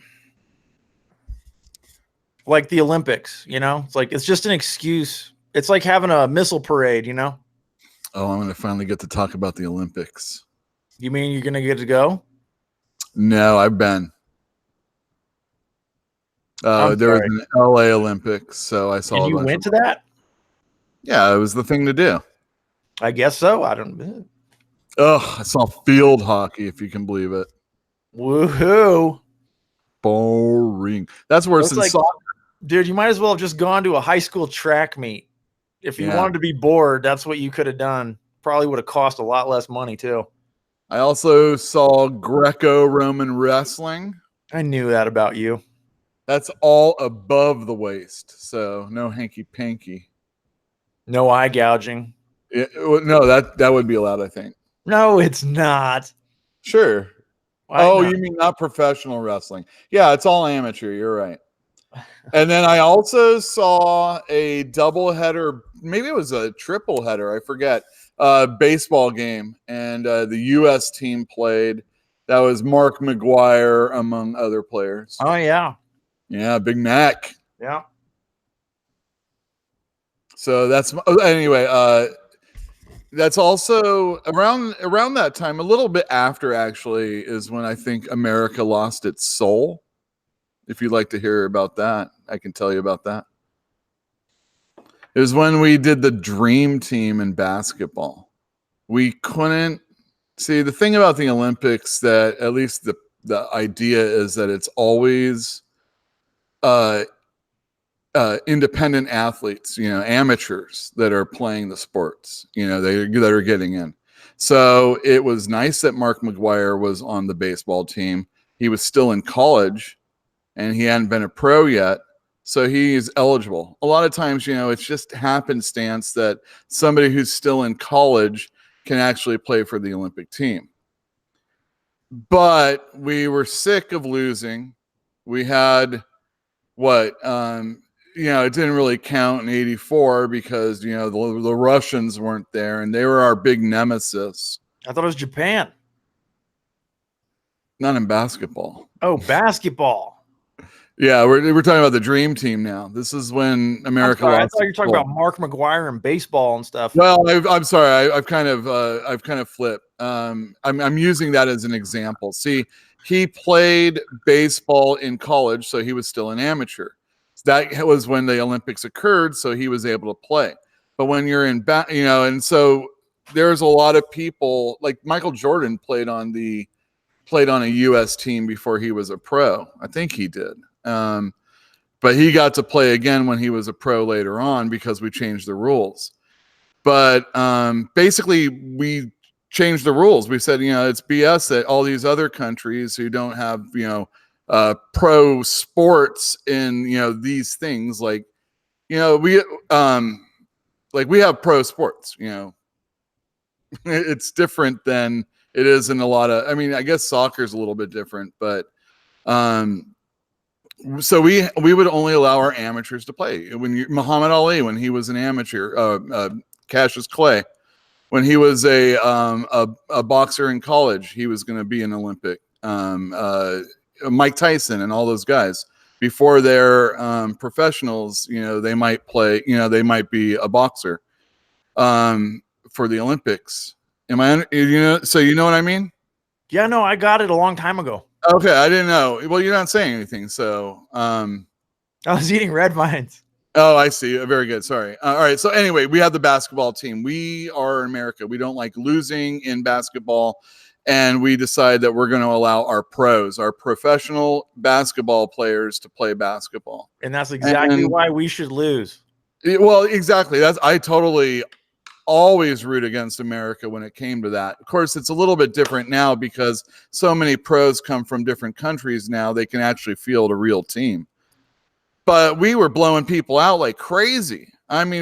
A: Like the Olympics, It's like, it's just an excuse. It's like having a missile parade, Oh,
B: I'm going to finally get to talk about the Olympics.
A: You mean you're going to get to go?
B: No, I've been. There was an LA Olympics, so I saw.
A: And you went to that?
B: Yeah, it was the thing to do.
A: I guess so. I don't.
B: Oh, I saw field hockey, if you can believe it.
A: Woohoo!
B: Boring. That's worse than soccer.
A: Dude, you might as well have just gone to a high school track meet. If you wanted to be bored, that's what you could have done. Probably would have cost a lot less money, too.
B: I also saw Greco-Roman wrestling.
A: I knew that about you.
B: That's all above the waist, so no hanky-panky.
A: No eye gouging.
B: Yeah, no, that would be allowed, I think.
A: No, it's not.
B: Sure.
A: Why not?
B: You mean not professional wrestling? Yeah, it's all amateur. You're right. And then I also saw a double header, maybe it was a triple header, I forget, baseball game, and the U.S. team played. That was Mark McGuire, among other players.
A: Oh, yeah.
B: Yeah, Big Mac.
A: Yeah.
B: So that's anyway. That's also around that time, a little bit after, actually, is when I think America lost its soul. If you'd like to hear about that, I can tell you about that. It was when we did the dream team in basketball. We couldn't see the thing about the Olympics, that at least the idea is that it's always independent athletes, amateurs that are playing the sports, that are getting in. So it was nice that Mark McGwire was on the baseball team. He was still in college and he hadn't been a pro yet. So he's eligible. A lot of times, it's just happenstance that somebody who's still in college can actually play for the Olympic team. But we were sick of losing. We had it didn't really count in 84 because, the Russians weren't there and they were our big nemesis.
A: I thought it was Japan.
B: Not in basketball.
A: Oh, basketball.
B: Yeah, we're talking about the Dream Team now. This is when America lost.
A: I thought you were talking about Mark McGwire and baseball and stuff.
B: Well, I'm sorry. I've kind of flipped. I'm using that as an example. See, he played baseball in college, so he was still an amateur. That was when the Olympics occurred, so he was able to play. But when you're in and so there's a lot of people like Michael Jordan played on a U.S. team before he was a pro. I think he did. But he got to play again when he was a pro later on because we changed the rules. But basically, we changed the rules. We said, it's BS that all these other countries who don't have, pro sports in, these things like, we have pro sports, it's different than it is in a lot of, I guess soccer is a little bit different, but so we would only allow our amateurs to play. Muhammad Ali, when he was an amateur, Cassius Clay, when he was a boxer in college, he was going to be an Olympic. Mike Tyson and all those guys before they're professionals, they might play, they might be a boxer for the Olympics. So you know what I mean?
A: Yeah, no, I got it a long time ago.
B: Okay, I didn't know. Well, you're not saying anything, so
A: I was eating red vines.
B: Oh, I see. Very good. Sorry. All right. So anyway, we have the basketball team. We are in America. We don't like losing in basketball. And we decide that we're going to allow our pros, our professional basketball players to play basketball.
A: And that's exactly why we should lose.
B: Well, exactly. I totally always root against America when it came to that. Of course, it's a little bit different now because so many pros come from different countries now. They can actually field a real team. But we were blowing people out like crazy.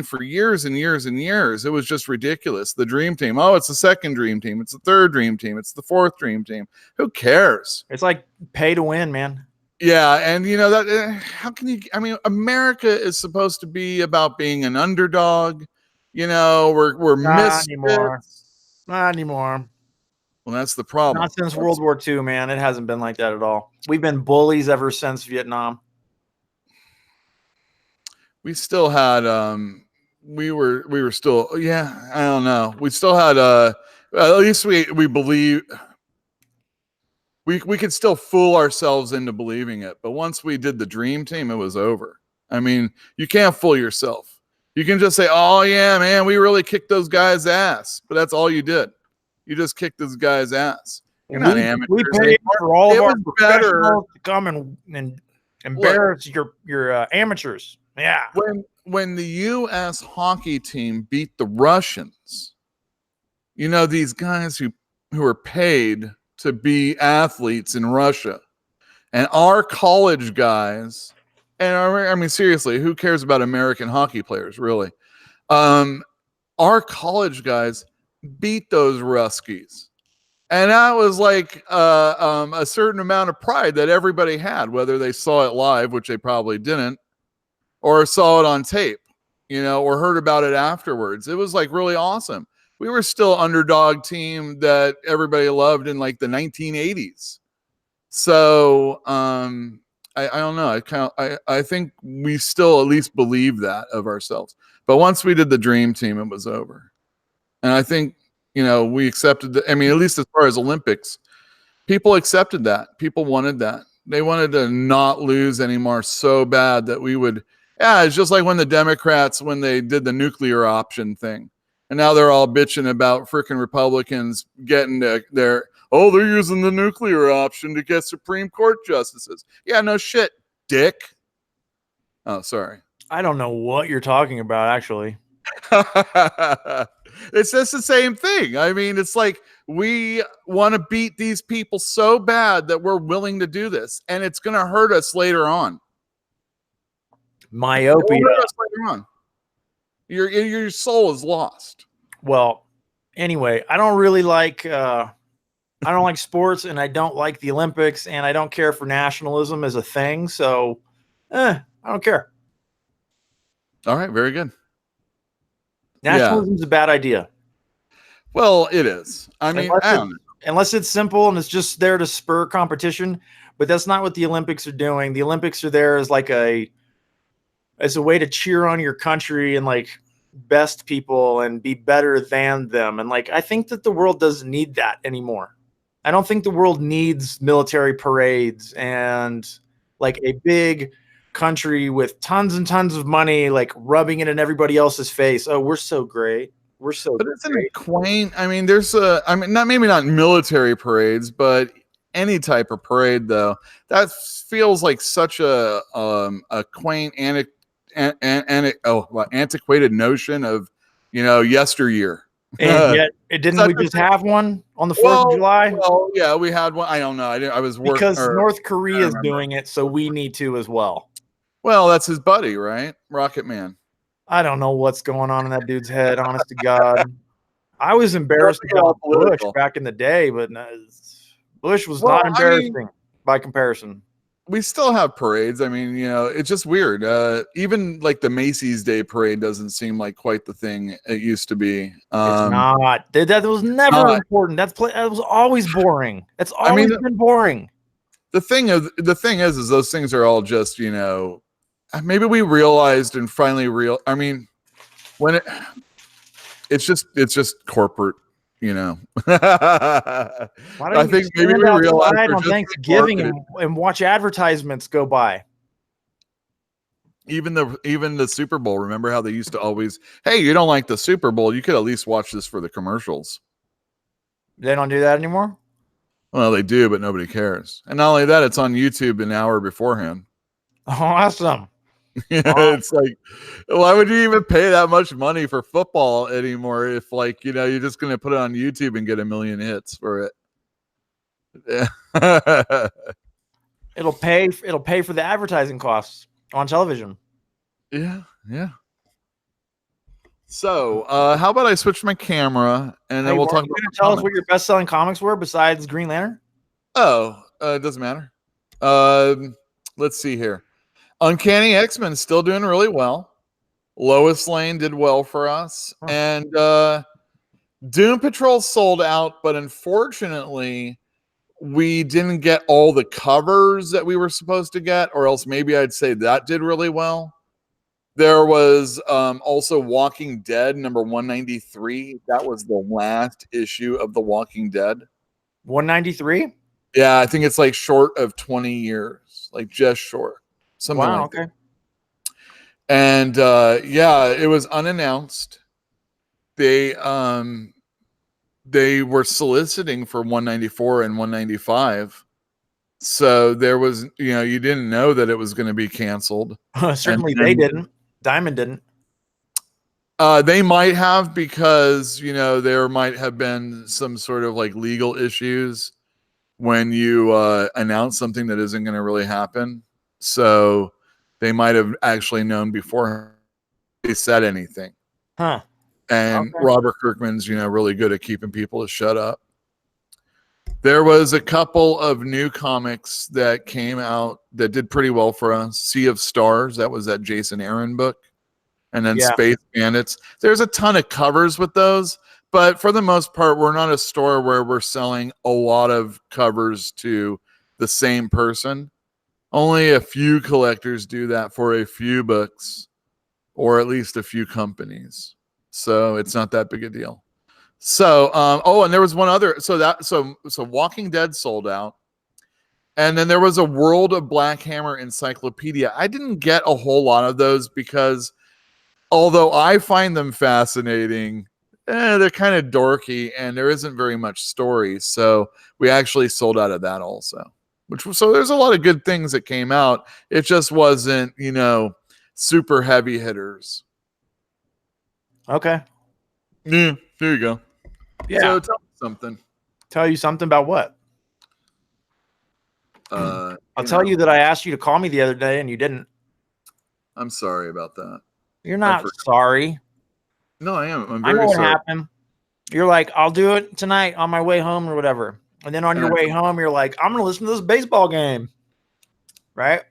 B: For years and years and years, it was just ridiculous. The Dream Team. Oh, it's the second Dream Team. It's the third Dream Team. It's the fourth Dream Team. Who cares?
A: It's like pay to win, man.
B: Yeah. And that, how can you, America is supposed to be about being an underdog. We're
A: not anymore. Not anymore.
B: Well, that's the problem.
A: Not since World War II, man. It hasn't been like that at all. We've been bullies ever since Vietnam.
B: We still had we were still I don't know. We still had at least we believe we could still fool ourselves into believing it. But once we did the Dream Team, it was over. You can't fool yourself. You can just say, "Oh yeah, man, we really kicked those guys' ass." But that's all you did. You just kicked those guys' ass. You're not amateurs.
A: We paid for all of our professionals to come and embarrass your amateurs. Yeah.
B: When the U.S. hockey team beat the Russians, these guys who are paid to be athletes in Russia, and our college guys, and seriously, who cares about American hockey players, really? Our college guys beat those Ruskies. And that was like a certain amount of pride that everybody had, whether they saw it live, which they probably didn't, or saw it on tape, or heard about it afterwards. It was like really awesome. We were still underdog team that everybody loved in like the 1980s. So I don't know. I think we still at least believe that of ourselves. But once we did the Dream Team, it was over. And I think, we accepted at least as far as Olympics, people accepted that. People wanted that. They wanted to not lose anymore so bad that we would. Yeah, it's just like when the Democrats, when they did the nuclear option thing. And now they're all bitching about freaking Republicans getting they're using the nuclear option to get Supreme Court justices. Yeah, no shit, dick. Oh, sorry.
A: I don't know what you're talking about, actually.
B: It's just the same thing. I mean, it's like we want to beat these people so bad that we're willing to do this, and it's going to hurt us later on.
A: Myopia.
B: It'll hurt us later on. Your soul is lost.
A: Well, anyway, I don't really like I don't like sports, and I don't like the Olympics, and I don't care for nationalism as a thing. So, I don't care.
B: All right, very good.
A: Nationalism is a bad idea.
B: Well, it is. I mean,
A: unless it's simple and it's just there to spur competition, but that's not what the Olympics are doing. The Olympics are there as like as a way to cheer on your country and like best people and be better than them. And like, I think that the world doesn't need that anymore. I don't think the world needs military parades and like a big country with tons and tons of money, like rubbing it in everybody else's face. Oh, we're so great. We're so
B: but it's a quaint. I mean, maybe not military parades, but any type of parade though. That feels like such a quaint antiquated notion of, yesteryear.
A: And yet, didn't we just have one on the 4th of July?
B: Well, yeah, we had one. I don't know. I was working
A: because North Korea is doing it, so we need to as well.
B: Well, that's his buddy, right? Rocket Man.
A: I don't know what's going on in that dude's head, honest to God. I was embarrassed about Bush back in the day, but Bush was not embarrassing by comparison.
B: We still have parades. I mean, it's just weird. Even like the Macy's Day Parade doesn't seem like quite the thing it used to be.
A: It's not. That was never important. That was always boring. It's always been boring.
B: The thing is those things are all just, maybe we realized and finally when it's just corporate, I think maybe we realized
A: on Thanksgiving and watch advertisements go by.
B: Even the Super Bowl. Remember how they used to always, hey, you don't like the Super Bowl, you could at least watch this for the commercials.
A: They don't do that anymore?
B: Well, they do, but nobody cares. And not only that, it's on YouTube an hour beforehand.
A: Awesome.
B: It's like, why would you even pay that much money for football anymore if you're just going to put it on YouTube and get 1 million hits for it? Yeah.
A: It'll pay for the advertising costs on television.
B: Yeah. So, how about I switch my camera and then we'll talk about.
A: You gonna tell us what your best-selling comics were besides Green Lantern?
B: Oh, it doesn't matter. Let's see here. Uncanny X-Men still doing really well. Lois Lane did well for us, and Doom Patrol sold out, but unfortunately, we didn't get all the covers that we were supposed to get, or else maybe I'd say that did really well. There was also Walking Dead number 193. That was the last issue of The Walking Dead.
A: 193?
B: Yeah, I think it's like short of 20 years, like just short. Something like that. And it was unannounced. They were soliciting for 194 and 195. So there was, you didn't know that it was going to be canceled.
A: Certainly they didn't. Diamond didn't.
B: They might have, because, there might have been some sort of like legal issues when you announce something that isn't going to really happen. So they might have actually known before they said anything.
A: Huh.
B: And Robert Kirkman's, really good at keeping people to shut up. There was a couple of new comics that came out that did pretty well for us. Sea of Stars, that was that Jason Aaron book. And then Space Bandits. There's a ton of covers with those, but for the most part, we're not a store where we're selling a lot of covers to the same person. Only a few collectors do that for a few books, or at least a few companies. So it's not that big a deal. So, and there was one other. So Walking Dead sold out. And then there was a World of Black Hammer encyclopedia. I didn't get a whole lot of those because although I find them fascinating, they're kind of dorky and there isn't very much story. So we actually sold out of that also. So there's a lot of good things that came out. It just wasn't, super heavy hitters.
A: Okay.
B: Yeah, there you go.
A: Yeah.
B: So tell me something.
A: Tell you something about what? I'll tell you that I asked you to call me the other day and you didn't.
B: I'm sorry about that.
A: You're not sorry.
B: No, I am. I'm
A: I know
B: very
A: what
B: sorry.
A: happened. You're like, I'll do it tonight on my way home or whatever. And then on your way home, you're like, I'm going to listen to this baseball game. Right?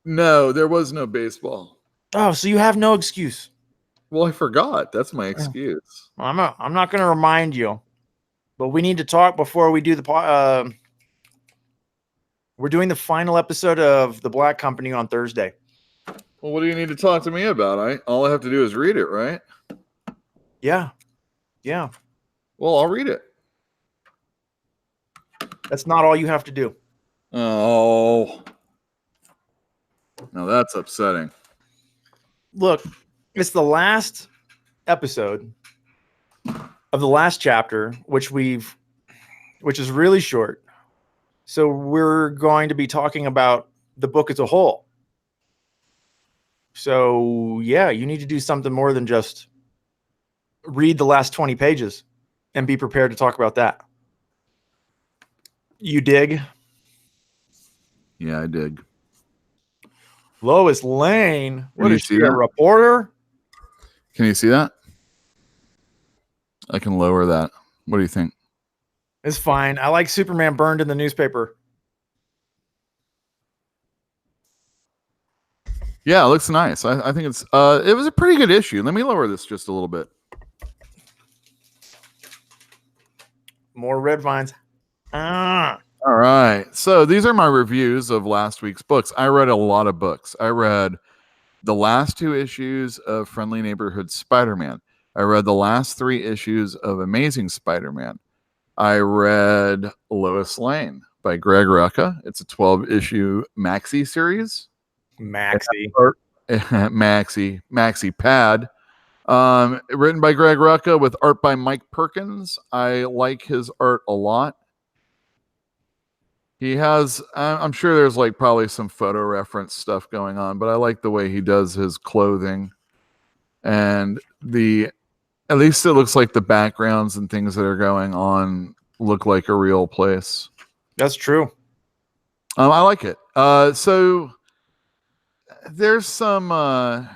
B: No, there was no baseball.
A: Oh, so you have no excuse.
B: Well, I forgot. That's my excuse.
A: I'm not going to remind you. But we need to talk before we do the we're doing the final episode of The Black Company on Thursday.
B: Well, what do you need to talk to me about? All I have to do is read it, right?
A: Yeah. Yeah.
B: Well, I'll read it.
A: That's not all you have to do.
B: Oh. Now that's upsetting.
A: Look, it's the last episode of the last chapter, which is really short. So we're going to be talking about the book as a whole. So yeah, you need to do something more than just read the last 20 pages and be prepared to talk about that. You dig?
B: Yeah, I dig.
A: Lois Lane. What is she, a
B: that?
A: reporter?
B: Can you see that? I can lower that. What do you think?
A: It's fine. I like Superman burned in the newspaper.
B: Yeah, it looks nice. I think it was a pretty good issue. Let me lower this just a little bit.
A: More red vines.
B: All right. So these are my reviews of last week's books. I read a lot of books. I read the last 2 issues of Friendly Neighborhood Spider-Man. I read the last 3 issues of Amazing Spider-Man. I read Lois Lane by Greg Rucka. It's a 12-issue maxi series. Maxi pad. Written by Greg Rucka with art by Mike Perkins. I like his art a lot. He has, I'm sure there's like probably some photo reference stuff going on, but I like the way he does his clothing. And at least it looks like the backgrounds and things that are going on look like a real place.
A: That's true.
B: I like it. So there's some,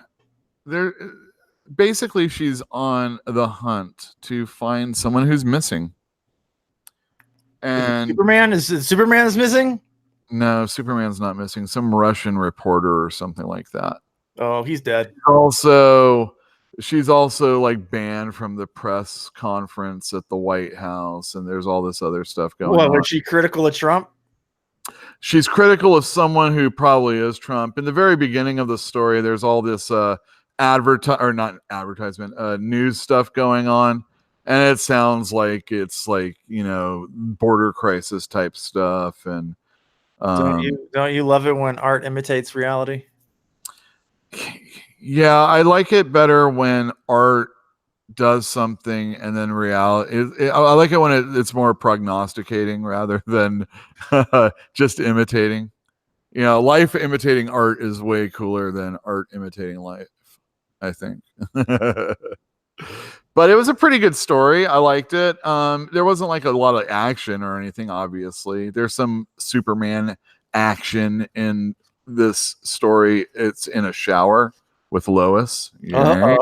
B: basically she's on the hunt to find someone who's missing. And
A: Superman is missing?
B: No, Superman's not missing. Some Russian reporter or something like that.
A: Oh, he's dead.
B: She's also like banned from the press conference at the White House, and there's all this other stuff going on.
A: Was she critical of Trump?
B: She's critical of someone who probably is Trump. In the very beginning of the story, there's all this news stuff going on. And it sounds like it's like, border crisis type stuff. And
A: don't you love it when art imitates reality?
B: Yeah, I like it better when art does something and then reality. I like it when it's more prognosticating rather than just imitating. Life imitating art is way cooler than art imitating life, I think. But it was a pretty good story. I liked it. There wasn't like a lot of action or anything, obviously. There's some Superman action in this story. It's in a shower with Lois.
A: Yeah.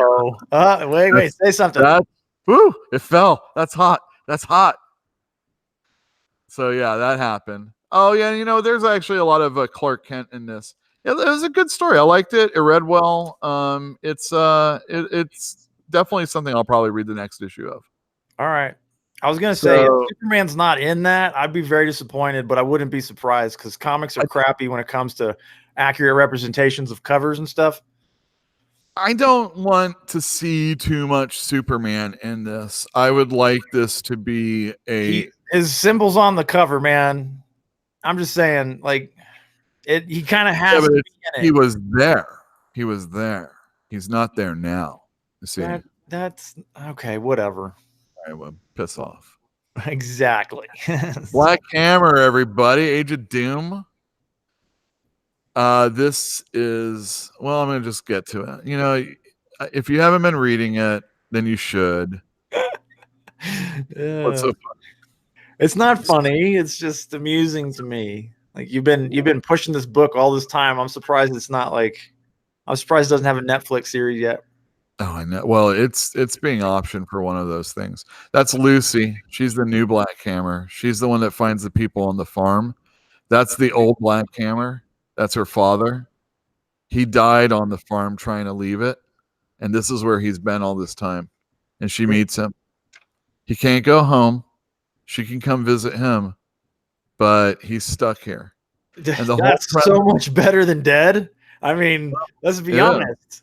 A: Wait, say something.
B: It fell. That's hot. So yeah, that happened. Oh yeah, there's actually a lot of Clark Kent in this. Yeah, it was a good story. I liked it. It read well. It's definitely something I'll probably read the next issue of.
A: All right. I was going to say, if Superman's not in that, I'd be very disappointed, but I wouldn't be surprised because comics are crappy when it comes to accurate representations of covers and stuff.
B: I don't want to see too much Superman in this. I would like this to be
A: his symbol's on the cover, man. I'm just saying, like, he kind of has to be in it.
B: He was there. He's not there now. See,
A: that's okay. Whatever.
B: All right, well, piss off.
A: Exactly.
B: Black Hammer, everybody. Age of Doom. This is, well, I'm going to just get to it. You know, if you haven't been reading it, then you should. What's so
A: It's not funny. It's just amusing to me. Like you've been pushing this book all this time. I'm surprised it's not like I'm surprised it doesn't have a Netflix series yet.
B: Oh, I know. Well, it's being optioned for one of those things. That's Lucy. She's the new Black Hammer. She's the one that finds the people on the farm. That's the old Black Hammer. That's her father. He died on the farm trying to leave it, and this is where he's been all this time. And she meets him. He can't go home. She can come visit him, but he's stuck here.
A: And that's so much better than dead. I mean, let's be honest.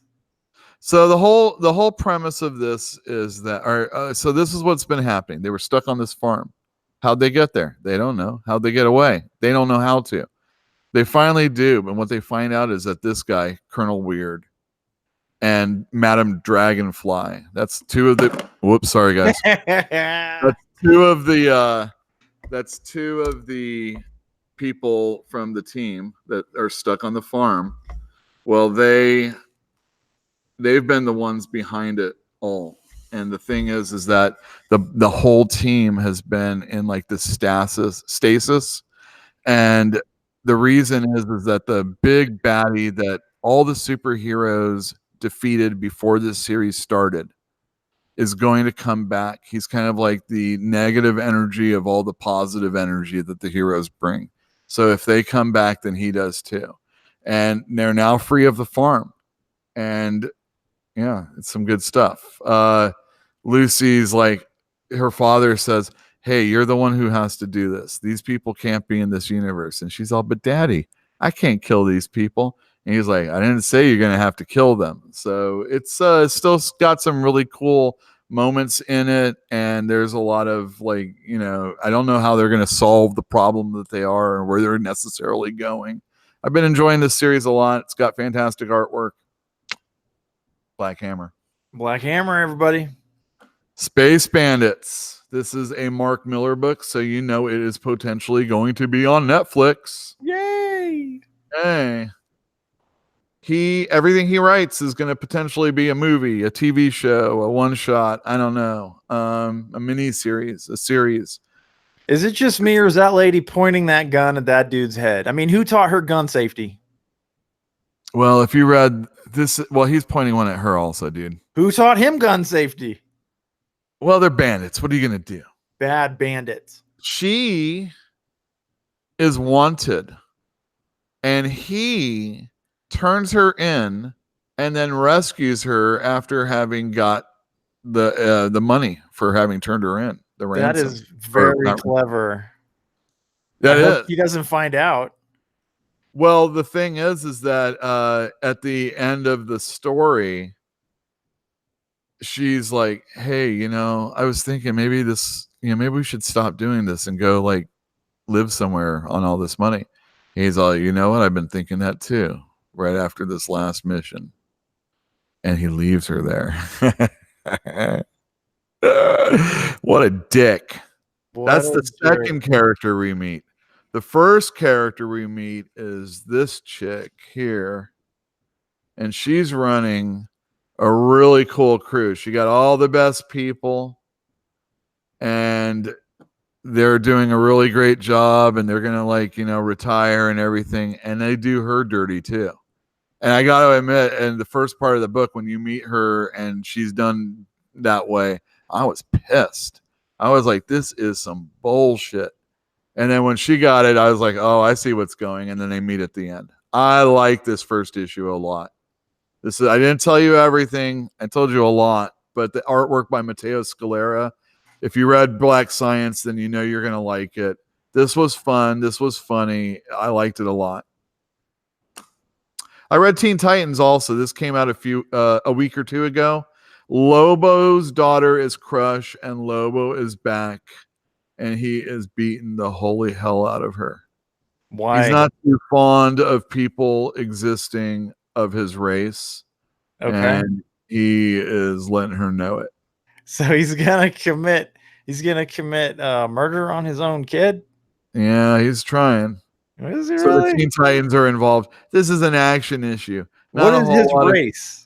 B: So the whole premise of this is that, so this is what's been happening. They were stuck on this farm. How'd they get there? They don't know. How'd they get away? They don't know how to. They finally do, and what they find out is that this guy, Colonel Weird, and Madam Dragonfly. That's two of the. Whoops, sorry guys. That's two of the people from the team that are stuck on the farm. Well, they've been the ones behind it all. And the thing is that the whole team has been in like the stasis. And the reason is that the big baddie that all the superheroes defeated before this series started is going to come back. He's kind of like the negative energy of all the positive energy that the heroes bring. So if they come back, then he does too. And they're now free of the farm. And yeah, it's some good stuff. Lucy's like, her father says, hey, you're the one who has to do this. These people can't be in this universe. And she's all, but daddy, I can't kill these people. And he's like, I didn't say you're going to have to kill them. So it's still got some really cool moments in it. And there's a lot of like, you know, I don't know how they're going to solve the problem that they are or where they're necessarily going. I've been enjoying this series a lot. It's got fantastic artwork. Black Hammer.
A: Black Hammer, everybody.
B: Space Bandits. This is a Mark Miller book, so you know it is potentially going to be on Netflix.
A: Yay!
B: Hey. Everything he writes is going to potentially be a movie, a TV show, a one-shot, I don't know, a mini-series, a series.
A: Is it just me or is that lady pointing that gun at that dude's head? I mean, who taught her gun safety?
B: Well, if you read this, well, he's pointing one at her also, dude.
A: Who taught him gun safety?
B: Well, they're bandits. What are you going to do?
A: Bad bandits.
B: She is wanted, and he turns her in and then rescues her after having got the money for having turned her in. The ransom.
A: That is very clever.
B: That is.
A: He doesn't find out.
B: Well, the thing is that at the end of the story, she's like, hey, you know, I was thinking maybe we should stop doing this and go like live somewhere on all this money. He's all, you know what? I've been thinking that too, right after this last mission. And he leaves her there. What a dick. That's the second character we meet. The first character we meet is this chick here. And she's running a really cool crew. She got all the best people. And they're doing a really great job. And they're going to like, you know, retire and everything. And they do her dirty too. And I got to admit, in the first part of the book, when you meet her and she's done that way, I was pissed. I was like, this is some bullshit. And then when she got it, I was like, oh, I see what's going. And then they meet at the end. I like this first issue a lot. I didn't tell you everything. I told you a lot. But the artwork by Matteo Scalera, if you read Black Science, then you know you're going to like it. This was fun. This was funny. I liked it a lot. I read Teen Titans also. This came out a week or two ago. Lobo's daughter is Crush, and Lobo is back, and he is beating the holy hell out of her.
A: Why?
B: He's not too fond of people existing of his race.
A: Okay.
B: And he is letting her know it.
A: So he's gonna commit murder on his own kid?
B: Yeah, he's trying.
A: Is he
B: So the
A: really?
B: Teen Titans are involved. This is an action issue.
A: What
B: Not a
A: is
B: whole
A: his
B: lot of-
A: race?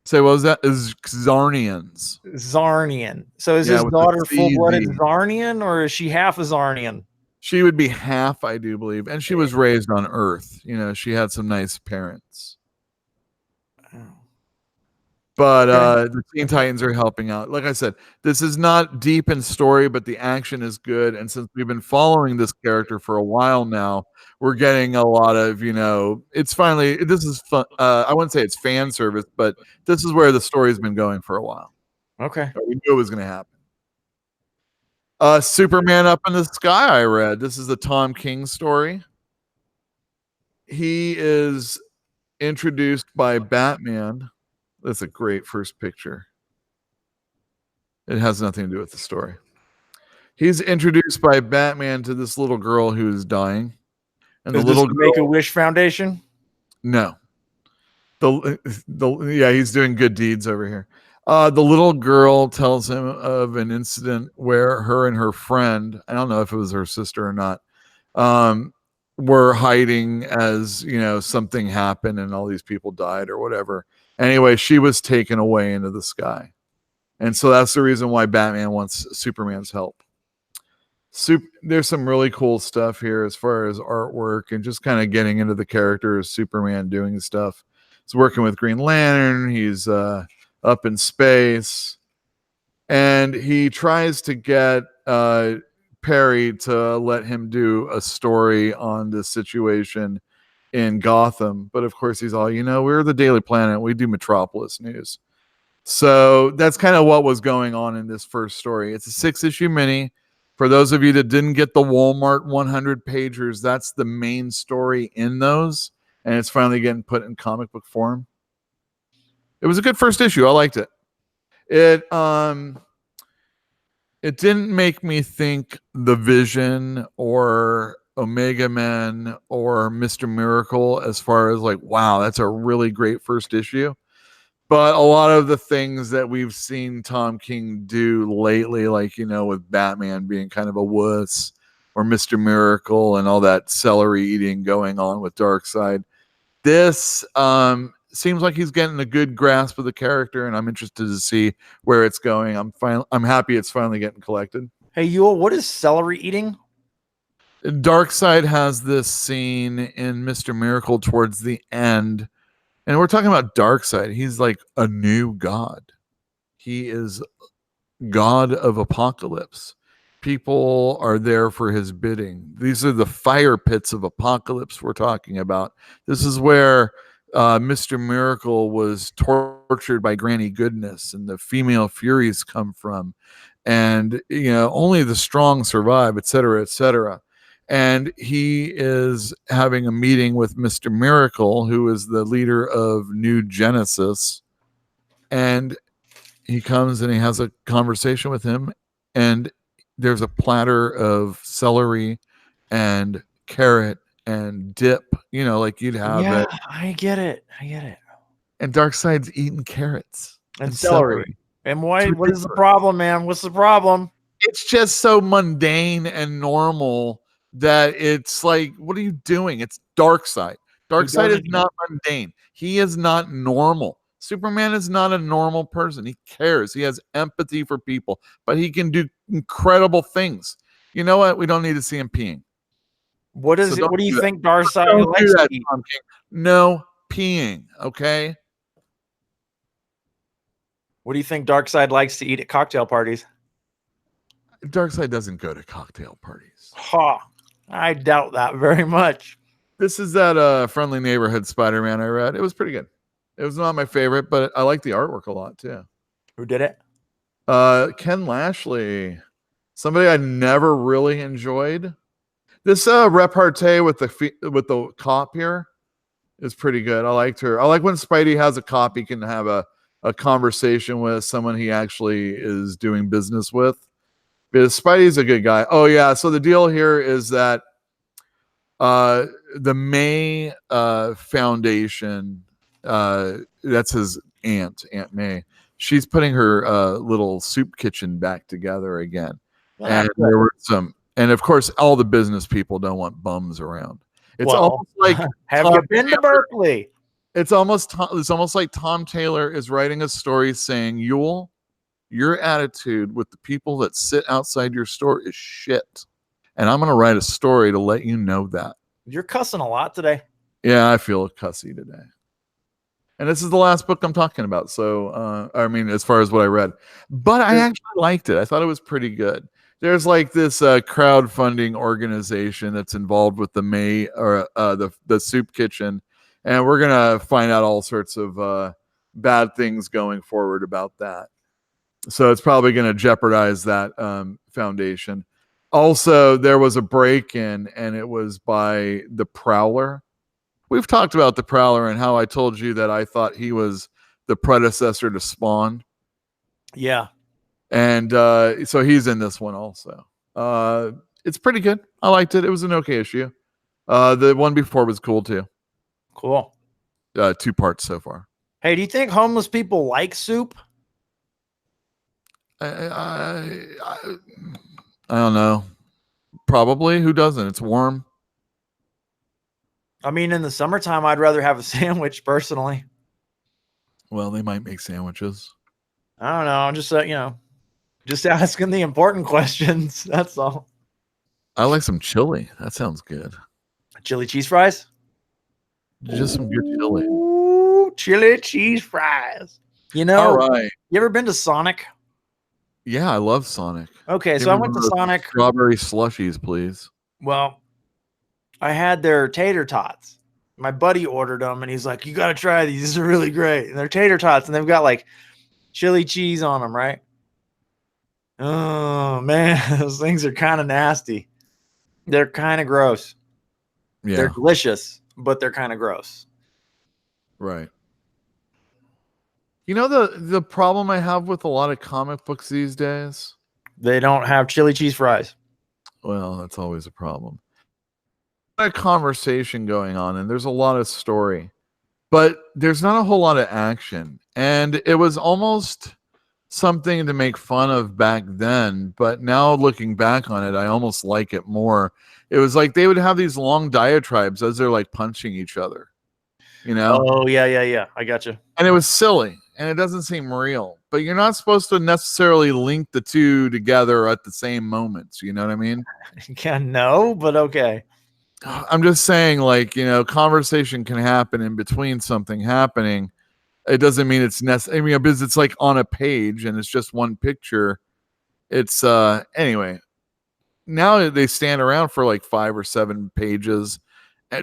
B: Say, what was that? Is Zarnians.
A: Zarnian. So is
B: Yeah,
A: his
B: with the
A: daughter full-blooded
B: CZ.
A: Zarnian, or is she half a Zarnian?
B: She would be half, I do believe. And she was raised on Earth. You know, she had some nice parents. But the Teen Titans are helping out. Like I said, this is not deep in story, but the action is good. And since we've been following this character for a while now, we're getting a lot of, it's finally, this is fun. I wouldn't say it's fan service, but this is where the story's been going for a while.
A: Okay.
B: We knew it was going to happen. Superman Up in the Sky, I read. This is the Tom King story. He is introduced by Batman. That's a great first picture. It has nothing to do with the story. He's introduced by Batman to this little girl who's dying. And
A: Is
B: the little
A: this the Make-A-Wish Foundation?
B: No. He's doing good deeds over here. The little girl tells him of an incident where her and her friend, I don't know if it was her sister or not, were hiding as, something happened and all these people died or whatever. Anyway, she was taken away into the sky. And so that's the reason why Batman wants Superman's help. There's some really cool stuff here as far as artwork and just kind of getting into the character of Superman doing stuff. He's working with Green Lantern. He's up in space. And he tries to get Perry to let him do a story on this situation in Gotham. But of course, he's all, we're the Daily Planet. We do Metropolis news. So that's kind of what was going on in this first story. It's a 6-issue mini. For those of you that didn't get the Walmart 100 pagers, that's the main story in those. And it's finally getting put in comic book form. It was a good first issue. I liked it. It didn't make me think The Vision or Omega Men or Mr. Miracle as far as like, wow, that's a really great first issue. But a lot of the things that we've seen Tom King do lately, like, with Batman being kind of a wuss or Mr. Miracle and all that celery eating going on with Darkseid, this seems like he's getting a good grasp of the character, and I'm interested to see where it's going. I'm happy it's finally getting collected.
A: Hey, Yule, what is celery eating?
B: Darkseid has this scene in Mr. Miracle towards the end, and we're talking about Darkseid. He's like a new god. He is god of apocalypse. People are there for his bidding. These are the fire pits of apocalypse we're talking about. This is where Mr. Miracle was tortured by Granny Goodness and the female furies come from. And, only the strong survive, et cetera, et cetera. And he is having a meeting with Mr. Miracle, who is the leader of New Genesis. And he comes and he has a conversation with him. And there's a platter of celery and carrot and dip, like you'd have it.
A: I get it.
B: And Darkseid's eating carrots
A: and celery. And why? What is the problem, man? What's the problem?
B: It's just so mundane and normal that it's like, what are you doing? It's Darkseid. Darkseid is not mundane. He is not normal. Superman is not a normal person. He cares. He has empathy for people, but he can do incredible things. You know what? We don't need to see him peeing.
A: What do you think Darkseid likes to eat?
B: No peeing, okay?
A: What do you think Darkseid likes to eat at cocktail parties?
B: Darkseid doesn't go to cocktail parties.
A: I doubt that very much. This
B: is that Friendly Neighborhood Spider-Man I read. It was pretty good. It was not my favorite, but I like the artwork a lot too.
A: Who did it?
B: Ken Lashley. Somebody I never really enjoyed. This repartee with the cop here is pretty good. I liked her. I like when Spidey has a cop he can have a conversation with someone he actually is doing business with. Because Spidey's a good guy. Oh yeah, so the deal here is that the May Foundation, that's his Aunt May. She's putting her little soup kitchen back together again. And there were some, and of course, all the business people don't want bums around. It's almost like
A: have you been to Berkeley?
B: It's almost like Tom Taylor is writing a story saying, Yule, your attitude with the people that sit outside your store is shit. And I'm going to write a story to let you know that.
A: You're cussing a lot today.
B: Yeah, I feel cussy today. And this is the last book I'm talking about. So, I mean, as far as what I read. But I actually liked it. I thought it was pretty good. There's like this crowdfunding organization that's involved with the soup kitchen. And we're going to find out all sorts of bad things going forward about that. So it's probably going to jeopardize that foundation. Also, there was a break-in, and it was by the Prowler. We've talked about the Prowler and how I told you that I thought he was the predecessor to Spawn.
A: Yeah.
B: And so he's in this one also. It's pretty good. I liked it. It was an okay issue. The one before was cool too.
A: Cool.
B: 2 parts so far.
A: Hey, do you think homeless people like soup?
B: I don't know. Probably. Who doesn't? It's warm.
A: I mean, in the summertime, I'd rather have a sandwich personally.
B: Well, they might make sandwiches.
A: I don't know. I'm just, just asking the important questions. That's all.
B: I like some chili. That sounds good.
A: Chili cheese fries?
B: Just some good chili.
A: Ooh, chili cheese fries.
B: All right.
A: You ever been to Sonic?
B: Yeah, I love Sonic.
A: Okay, so I went to Sonic.
B: Strawberry slushies, please.
A: Well, I had their tater tots. My buddy ordered them, and he's like, you got to try these. These are really great. And they're tater tots, and they've got like chili cheese on them, right? Oh, man, those things are kind of nasty. They're kind of gross.
B: Yeah.
A: They're delicious, but they're kind of gross.
B: Right. You know the problem I have with a lot of comic books these days?
A: They don't have chili cheese fries.
B: Well, that's always a problem. A conversation going on, and there's a lot of story, but there's not a whole lot of action. And it was almost something to make fun of back then, but now looking back on it, I almost like it more. It was like they would have these long diatribes as they're like punching each other, you know?
A: Oh, yeah. I got you.
B: And it was silly, and it doesn't seem real, but you're not supposed to necessarily link the two together at the same moments. You know what I mean?
A: Yeah, no, but okay.
B: I'm just saying, like, conversation can happen in between something happening. It doesn't mean it's necessary. I mean, because it's like on a page and it's just one picture. It's anyway. Now they stand around for like 5 or 7 pages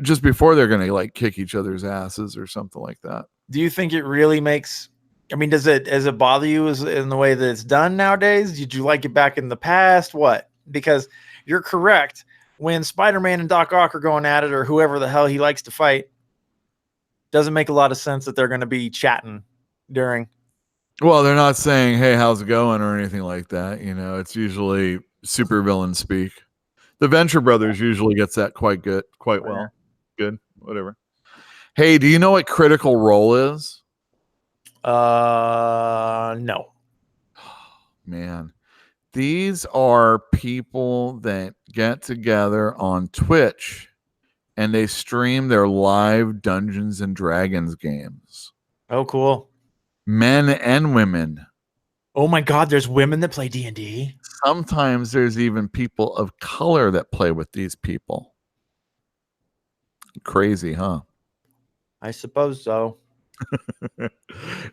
B: just before they're gonna like kick each other's asses or something like that.
A: Do you think it really makes? I mean, does it bother you in the way that it's done nowadays? Did you like it back in the past? What? Because you're correct. When Spider-Man and Doc Ock are going at it, or whoever the hell he likes to fight, doesn't make a lot of sense that they're going to be chatting during.
B: Well, they're not saying, hey, how's it going, or anything like that. It's usually supervillain speak. The Venture Brothers usually gets that quite well. Good, whatever. Hey, do you know what Critical Role is?
A: No.
B: Man. These are people that get together on Twitch and they stream their live Dungeons and Dragons games.
A: Oh, cool.
B: Men and women.
A: Oh my God, there's women that play D&D.
B: Sometimes there's even people of color that play with these people. Crazy, huh?
A: I suppose so.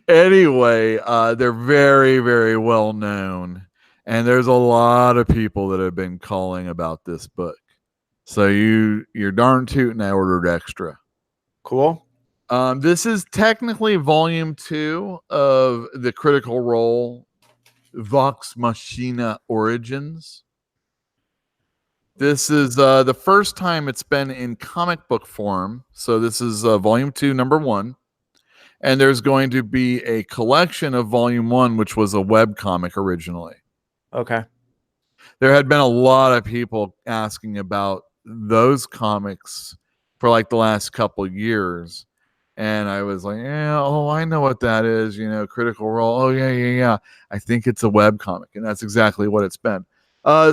B: Anyway, they're very, very well known. And there's a lot of people that have been calling about this book. So you're darn tootin' I ordered extra.
A: Cool.
B: This is technically volume 2 of the Critical Role Vox Machina Origins. This is the first time it's been in comic book form. So this is volume 2, number 1. And there's going to be a collection of volume 1, which was a web comic originally.
A: Okay.
B: There had been a lot of people asking about those comics for like the last couple years. And I was like, I know what that is. Critical Role. Oh, yeah. I think it's a web comic. And that's exactly what it's been.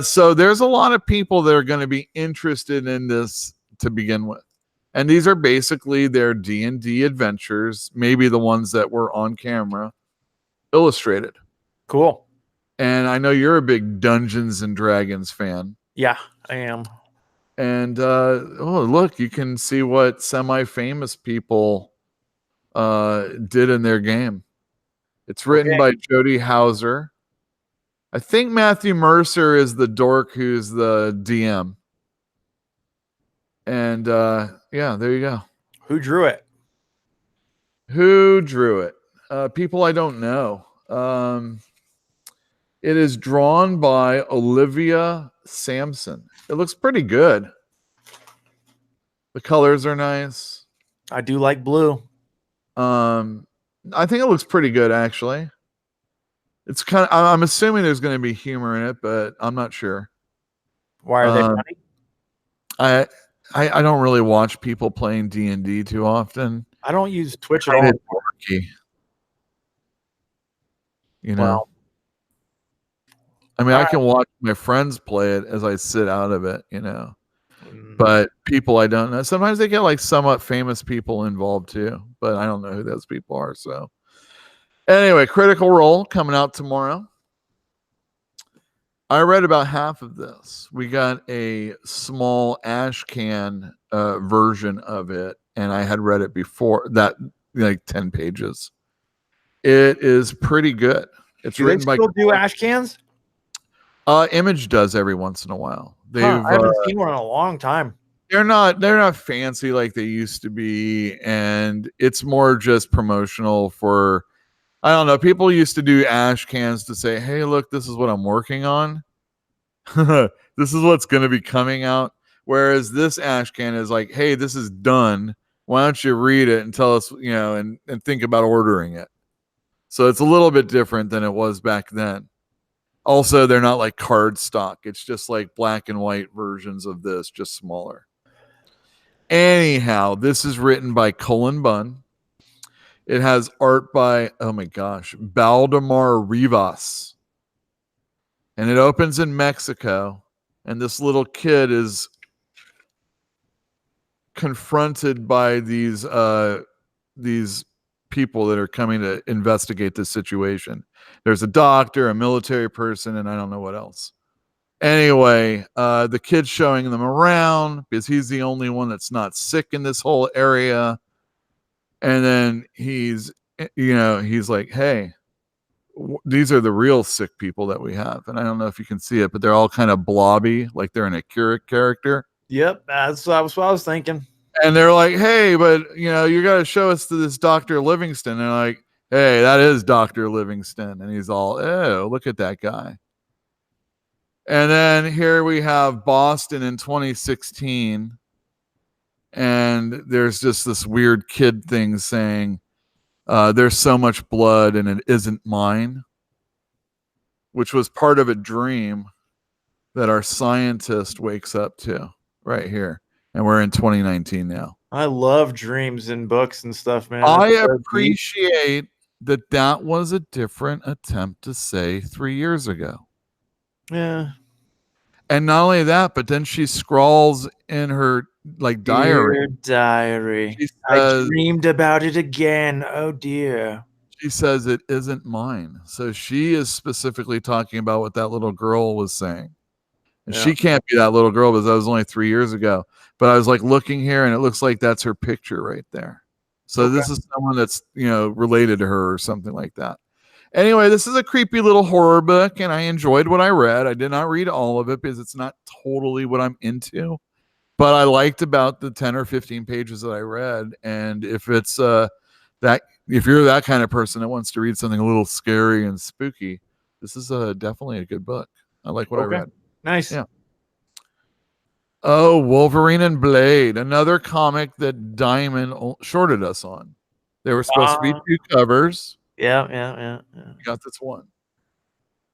B: So there's a lot of people that are going to be interested in this to begin with. And these are basically their D&D adventures, maybe the ones that were on camera, illustrated.
A: Cool.
B: And I know you're a big Dungeons and Dragons fan.
A: Yeah, I am.
B: And look, you can see what semi-famous people did in their game. It's written by Jody Hauser. I think Matthew Mercer is the dork who's the DM. And yeah, there you go.
A: Who drew it?
B: Who drew it? People I don't know. It is drawn by Olivia Sampson. It looks pretty good. The colors are nice.
A: I do like blue.
B: I think it looks pretty good, actually. It's kind of, I'm assuming there's going to be humor in it, but I'm not sure.
A: Why are they funny?
B: I don't really watch people playing D&D too often.
A: I don't use Twitch at all.
B: Dorky, you know.
A: Wow.
B: I mean, I can watch my friends play it as I sit out of it, you know. But people I don't know. Sometimes they get like somewhat famous people involved too, but I don't know who those people are. So anyway, Critical Role coming out tomorrow. I read about half of this. We got a small ash can version of it, and I had read it before that, like 10 pages. It is pretty good. It's written by.
A: Do they still do ash cans?
B: Image does every once in a while.
A: I haven't seen one in a long time.
B: They're not fancy like they used to be, and it's more just promotional for, I don't know, people used to do ash cans to say, hey, look, this is what I'm working on. This is what's going to be coming out. Whereas this ash can is like, hey, this is done. Why don't you read it and tell us, you know, and think about ordering it. So it's a little bit different than it was back then. Also, they're not like card stock. It's just like black and white versions of this, just smaller. Anyhow, this is written by Cullen Bunn. It has art by, oh my gosh, Baldemar Rivas. And it opens in Mexico. And this little kid is confronted by these people that are coming to investigate this situation. There's a doctor, a military person, and I don't know what else. Anyway, the kid's showing them around because he's the only one that's not sick in this whole area. And then he's like, hey, these are the real sick people that we have. And I don't know if you can see it, but they're all kind of blobby, like they're an Akira character.
A: Yep, that's what I was thinking.
B: And they're like, hey, but, you know, you got to show us to this Dr. Livingston. And they're like, hey, that is Dr. Livingston. And he's all, oh, look at that guy. And then here we have Boston in 2016. And there's just this weird kid thing saying, there's so much blood and it isn't mine, which was part of a dream that our scientist wakes up to right here. And we're in 2019 now.
A: I love dreams in books and stuff, man.
B: I appreciate that was a different attempt to say 3 years ago.
A: Yeah.
B: And not only that, but then she scrawls in her like diary.
A: Dear diary.
B: Says,
A: I dreamed about it again. Oh dear.
B: She says it isn't mine. So she is specifically talking about what that little girl was saying. And she can't be that little girl because that was only 3 years ago. But I was like looking here and it looks like that's her picture right there. So this is someone that's, you know, related to her or something like that. Anyway, this is a creepy little horror book and I enjoyed what I read. I did not read all of it because it's not totally what I'm into. But I liked about the 10 or 15 pages that I read. And if it's if you're that kind of person that wants to read something a little scary and spooky, this is definitely a good book. I like what I read.
A: Nice.
B: Yeah. Oh, Wolverine and Blade, another comic that Diamond shorted us on. There were supposed to be 2 covers.
A: Yeah.
B: We got this one.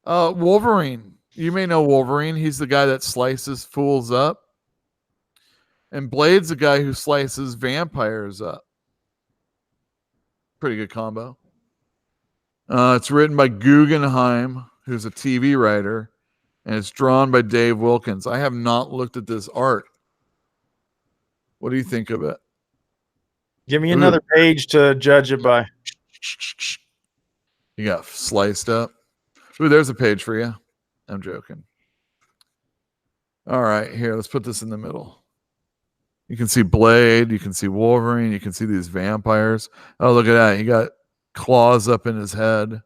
B: Wolverine. You may know Wolverine. He's the guy that slices fools up. And Blade's the guy who slices vampires up. Pretty good combo. It's written by Guggenheim, who's a TV writer. And it's drawn by Dave Wilkins. I have not looked at this art. What do you think of it?
A: Give me another page to judge it by.
B: You got sliced up. Ooh, there's a page for you. I'm joking. All right, here, let's put this in the middle. You can see Blade. You can see Wolverine. You can see these vampires. Oh, look at that. He got claws up in his head.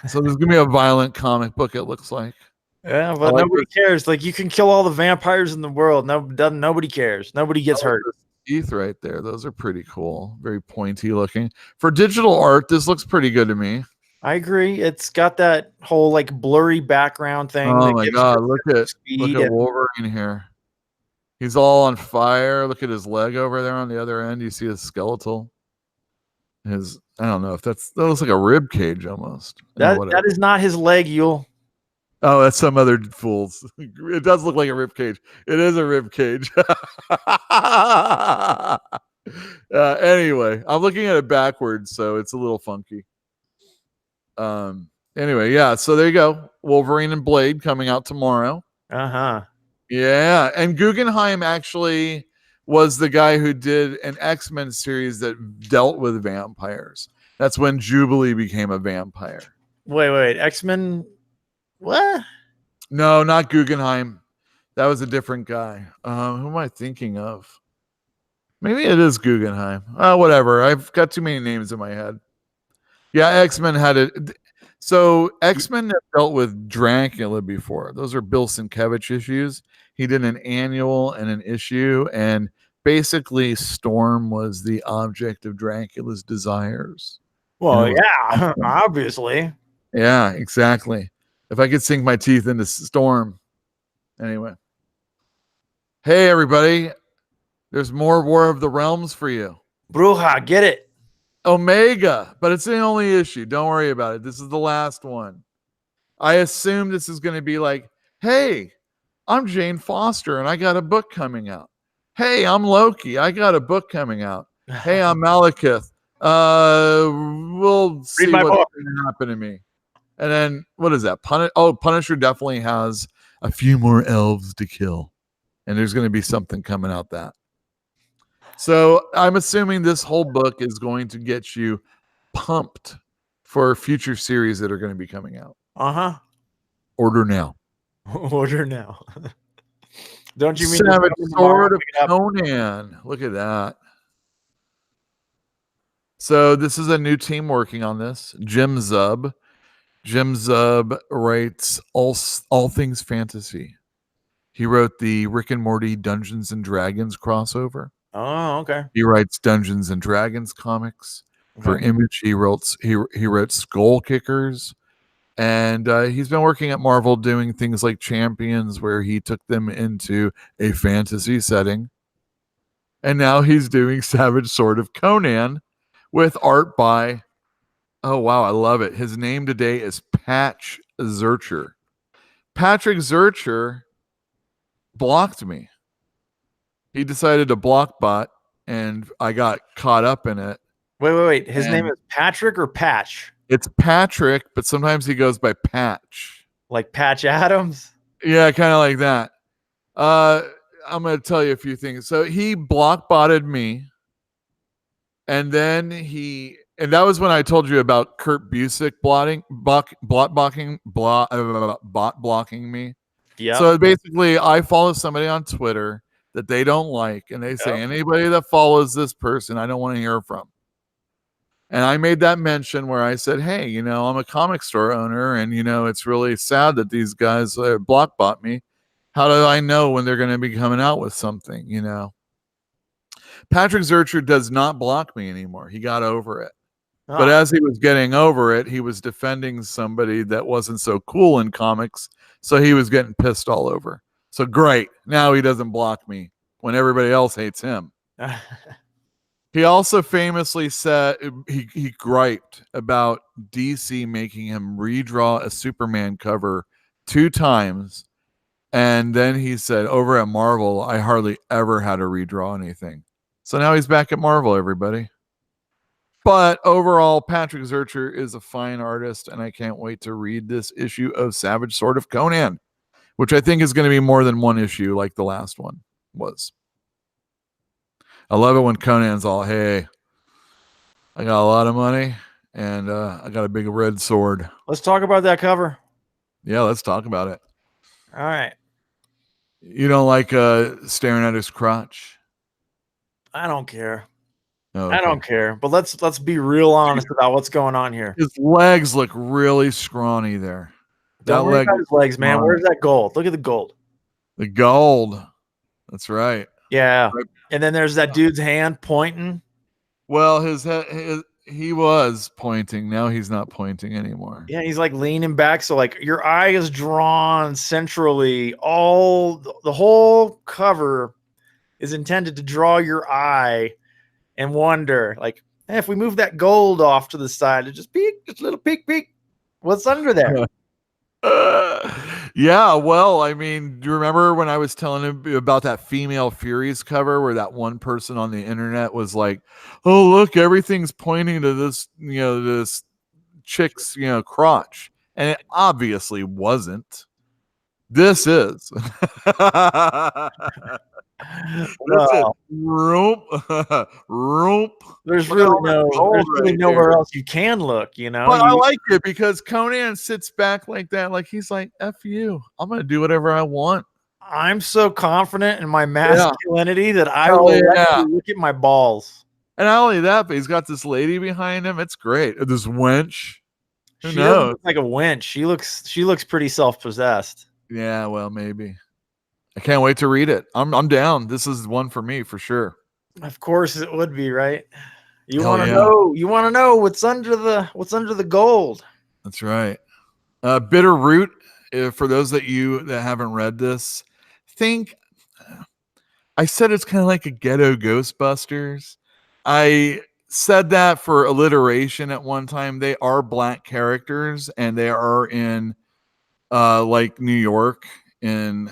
B: So there's going to be a violent comic book, it looks like.
A: Yeah, but nobody cares. Like, you can kill all the vampires in the world. Nobody cares. Nobody gets hurt.
B: Teeth right there. Those are pretty cool. Very pointy looking. For digital art, this looks pretty good to me.
A: I agree. It's got that whole like blurry background thing.
B: Oh my god! Look at Wolverine here. He's all on fire. Look at his leg over there on the other end. You see his skeletal. I don't know if that looks like a rib cage almost.
A: That is not his leg, Yule.
B: Oh, that's some other fools. It does look like a rib cage. It is a rib cage. Anyway, I'm looking at it backwards, so it's a little funky. Anyway, yeah, so there you go. Wolverine and Blade coming out tomorrow.
A: Uh-huh.
B: Yeah, and Guggenheim actually was the guy who did an X-Men series that dealt with vampires. That's when Jubilee became a vampire.
A: Wait. X-Men... What?
B: No, not Guggenheim. That was a different guy. Who am I thinking of? Maybe it is Guggenheim. Whatever. I've got too many names in my head. Yeah, X-Men had it. So X-Men have dealt with Dracula before. Those are Bill Sienkiewicz issues. He did an annual and an issue, and basically Storm was the object of Dracula's desires.
A: Well, yeah, obviously.
B: Yeah, exactly. If I could sink my teeth into Storm. Anyway. Hey, everybody. There's more War of the Realms for you.
A: Bruja, get it.
B: Omega, but it's the only issue. Don't worry about it. This is the last one. I assume this is going to be like, hey, I'm Jane Foster and I got a book coming out. Hey, I'm Loki. I got a book coming out. Hey, I'm Malekith. We'll see what's going to happen to me. And then, what is that? Punisher definitely has a few more elves to kill. And there's going to be something coming out that. So I'm assuming this whole book is going to get you pumped for future series that are going to be coming out.
A: Uh-huh.
B: Order now.
A: Order now. Don't you mean
B: Savage Sword of Conan? Look at that. So this is a new team working on this. Jim Zub. Jim Zub writes all things fantasy. He wrote the Rick and Morty Dungeons and Dragons crossover.
A: Oh, okay.
B: He writes Dungeons and Dragons comics. Okay. For Image, he wrote Skull Kickers. And he's been working at Marvel doing things like Champions, where he took them into a fantasy setting. And now he's doing Savage Sword of Conan with art by, oh, wow, I love it. His name today is Patch Zurcher. Patrick Zurcher blocked me. He decided to block bot, and I got caught up in it.
A: Wait. His name is Patrick or Patch?
B: It's Patrick, but sometimes he goes by Patch.
A: Like Patch Adams?
B: Yeah, kind of like that. I'm going to tell you a few things. So he block botted me. And then that was when I told you about Kurt Busiek bot blocking me. Yeah. So basically, I follow somebody on Twitter that they don't like, and they say, anybody that follows this person, I don't want to hear from. And I made that mention where I said, hey, I'm a comic store owner, and, it's really sad that these guys block bot me. How do I know when they're going to be coming out with something, Patrick Zurcher does not block me anymore. He got over it. Oh. But as he was getting over it, he was defending somebody that wasn't so cool in comics, so he was getting pissed all over. So great. Now he doesn't block me when everybody else hates him. He also famously said he griped about DC making him redraw a Superman cover 2 times. And then he said, over at Marvel, I hardly ever had to redraw anything. So now he's back at Marvel, everybody. But overall, Patrick Zurcher is a fine artist, and I can't wait to read this issue of Savage Sword of Conan, which I think is going to be more than one issue like the last one was. I love it when Conan's all, hey, I got a lot of money and I got a big red sword.
A: Let's talk about that cover.
B: Yeah, let's talk about it.
A: All right.
B: You don't like staring at his crotch?
A: I don't care.
B: Oh,
A: I don't care. But let's be real honest about what's going on here.
B: His legs look really scrawny there.
A: Don't worry about his legs, man. Where's that gold? Look at the gold.
B: The gold. That's right.
A: Yeah. And then there's that dude's hand pointing.
B: Well, his head, he was pointing. Now he's not pointing anymore.
A: Yeah, he's like leaning back. So like your eye is drawn centrally. The whole cover is intended to draw your eye and wonder, like, hey, if we move that gold off to the side, it just peek, just a little peek. What's under there?
B: Yeah, well, I mean, do you remember when I was telling him about that Female Furies cover where that one person on the internet was like, oh, look, everything's pointing to this, this chick's, crotch. And it obviously wasn't. This is.
A: Well,
B: rope.
A: There's really nowhere else you can look,
B: But I like it because Conan sits back like that, like he's like, F you. I'm gonna do whatever I want.
A: I'm so confident in my masculinity that I will let you look at my balls.
B: And not only that, but he's got this lady behind him. It's great. This wench.
A: She doesn't look like a wench. She looks pretty self-possessed.
B: Yeah, well, maybe. I can't wait to read it. I'm down. This is one for me for sure.
A: Of course it would be, right? You want to know what's under the gold.
B: That's right. Bitter Root, for those that haven't read this, I said it's kind of like a ghetto Ghostbusters. I said that for alliteration at one time. They are black characters and they are in like New York, and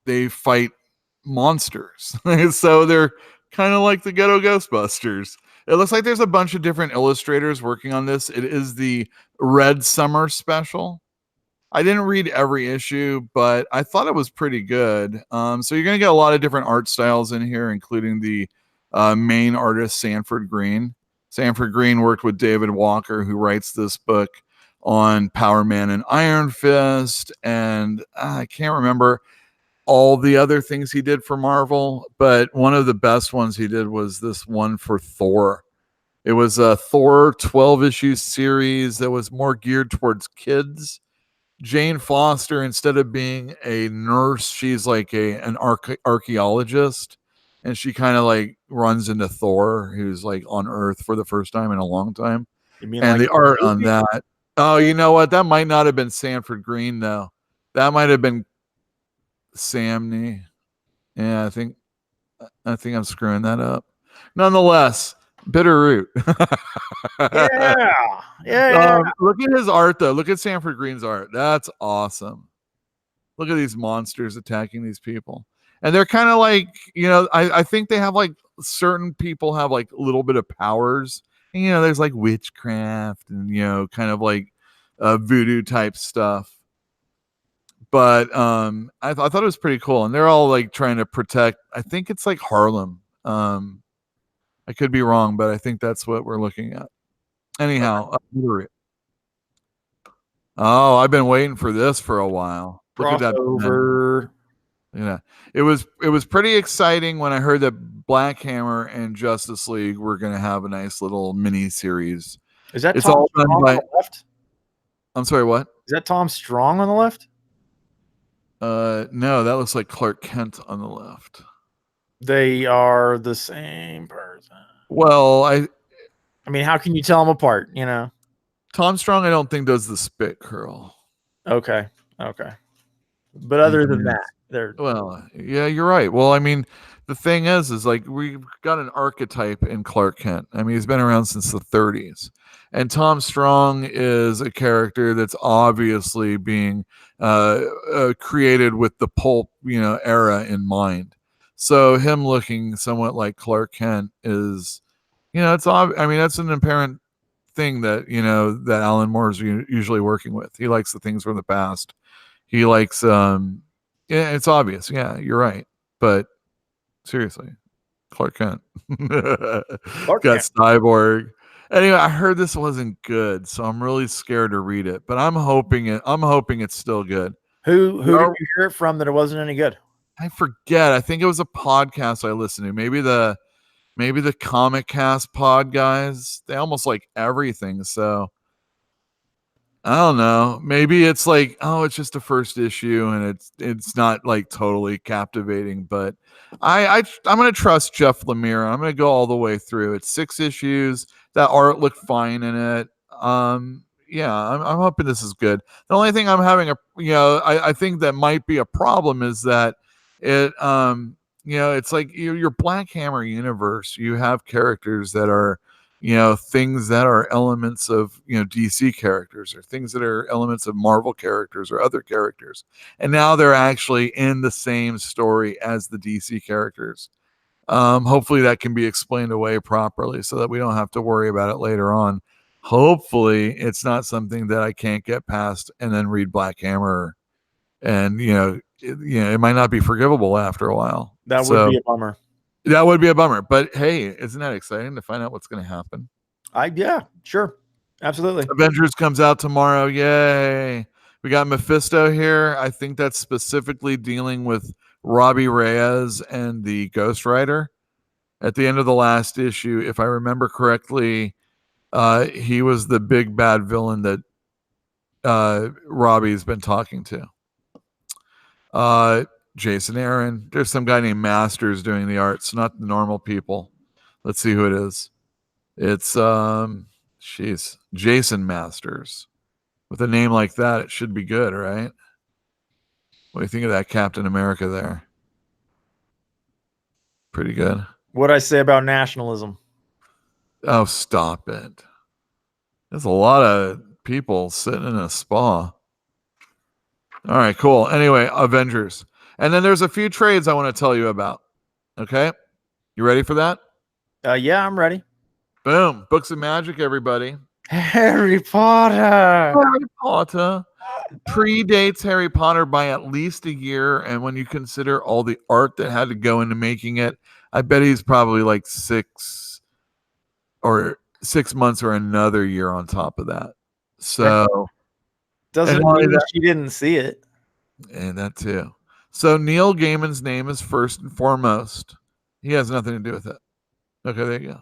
B: they fight monsters. So they're kind of like the ghetto Ghostbusters. It looks like there's a bunch of different illustrators working on this. It is the Red Summer special. I didn't read every issue, but I thought it was pretty good. So you're going to get a lot of different art styles in here, including the main artist, Sanford Green. Sanford Green worked with David Walker, who writes this book, on Power Man and Iron Fist. And I can't remember all the other things he did for Marvel, but one of the best ones he did was this one for Thor. It was a Thor 12-issue series that was more geared towards kids. Jane Foster, instead of being a nurse, she's like an archaeologist, and she kind of like runs into Thor, who's like on Earth for the first time in a long time. You mean and like the art on that? Oh, you know what? That might not have been Sanford Green though. That might have been Samney. Yeah, I think I'm screwing that up. Nonetheless, Bitter Root.
A: Yeah.
B: Look at his art though. Look at Sanford Green's art. That's awesome. Look at these monsters attacking these people. And they're kind of like, I think they have like certain people have like a little bit of powers. And, there's like witchcraft and, kind of like voodoo type stuff. But I thought it was pretty cool. And they're all like trying to protect, I think it's like Harlem. I could be wrong, but I think that's what we're looking at. Anyhow, I've been waiting for this for a while. Look at that over. Yeah, it was pretty exciting when I heard that Black Hammer and Justice League were going to have a nice little mini series.
A: Is that Tom all Strong on the left?
B: I'm sorry, what?
A: Is that Tom Strong on the left?
B: No, that looks like Clark Kent on the left.
A: They are the same person.
B: Well, I
A: mean, how can you tell them apart?
B: Tom Strong, I don't think does the spit curl.
A: Okay. But other than that, they're
B: yeah, you're right. Well, I mean, the thing is like we've got an archetype in Clark Kent. I mean, he's been around since the 30s, and Tom Strong is a character that's obviously being created with the pulp, era in mind. So him looking somewhat like Clark Kent is, it's I mean, that's an apparent thing that that Alan Moore is usually working with. He likes the things from the past. He likes it's obvious. Yeah, you're right. But seriously, Clark Kent.
A: Clark
B: Got
A: Kent.
B: Cyborg. Anyway, I heard this wasn't good, so I'm really scared to read it. But I'm hoping it's still good.
A: Who did you hear it from that it wasn't any good?
B: I forget. I think it was a podcast I listened to. Maybe the Comic Cast pod guys. They almost like everything. So I don't know. Maybe it's like, oh, it's just the first issue and it's not like totally captivating. But I'm gonna trust Jeff Lemire. I'm gonna go all the way through. It's 6 issues. That art looked fine in it. Yeah, I'm hoping this is good. The only thing I'm having I think that might be a problem is that it it's like your Black Hammer universe. You have characters that are things that are elements of DC characters or things that are elements of Marvel characters or other characters, and now they're actually in the same story as the DC characters. Hopefully that can be explained away properly so that we don't have to worry about it later on. Hopefully it's not something that I can't get past and then read Black Hammer, and it might not be forgivable after a while.
A: That would be a bummer.
B: That would be a bummer, but hey, isn't that exciting to find out what's going to happen?
A: Yeah, sure. Absolutely.
B: Avengers comes out tomorrow. Yay. We got Mephisto here. I think that's specifically dealing with Robbie Reyes and the Ghost Rider. At the end of the last issue, if I remember correctly, he was the big bad villain that Robbie's been talking to. Jason Aaron. There's some guy named Masters doing the arts, not the normal people. Let's see who it is. It's Jason Masters. With a name like that, it should be good, right? What do you think of that Captain America there? Pretty good.
A: What'd I say about nationalism?
B: Oh, stop it. There's a lot of people sitting in a spa. All right, cool. Anyway, Avengers. And then there's a few trades I want to tell you about. Okay? You ready for that?
A: Yeah, I'm ready.
B: Boom. Books of Magic, everybody.
A: Harry Potter.
B: Harry Potter predates Harry Potter by at least a year. And when you consider all the art that had to go into making it, I bet he's probably like 6 months or another year on top of that. So
A: doesn't mean that she didn't see it.
B: And that too. So Neil Gaiman's name is first and foremost. He has nothing to do with it. Okay, there you go.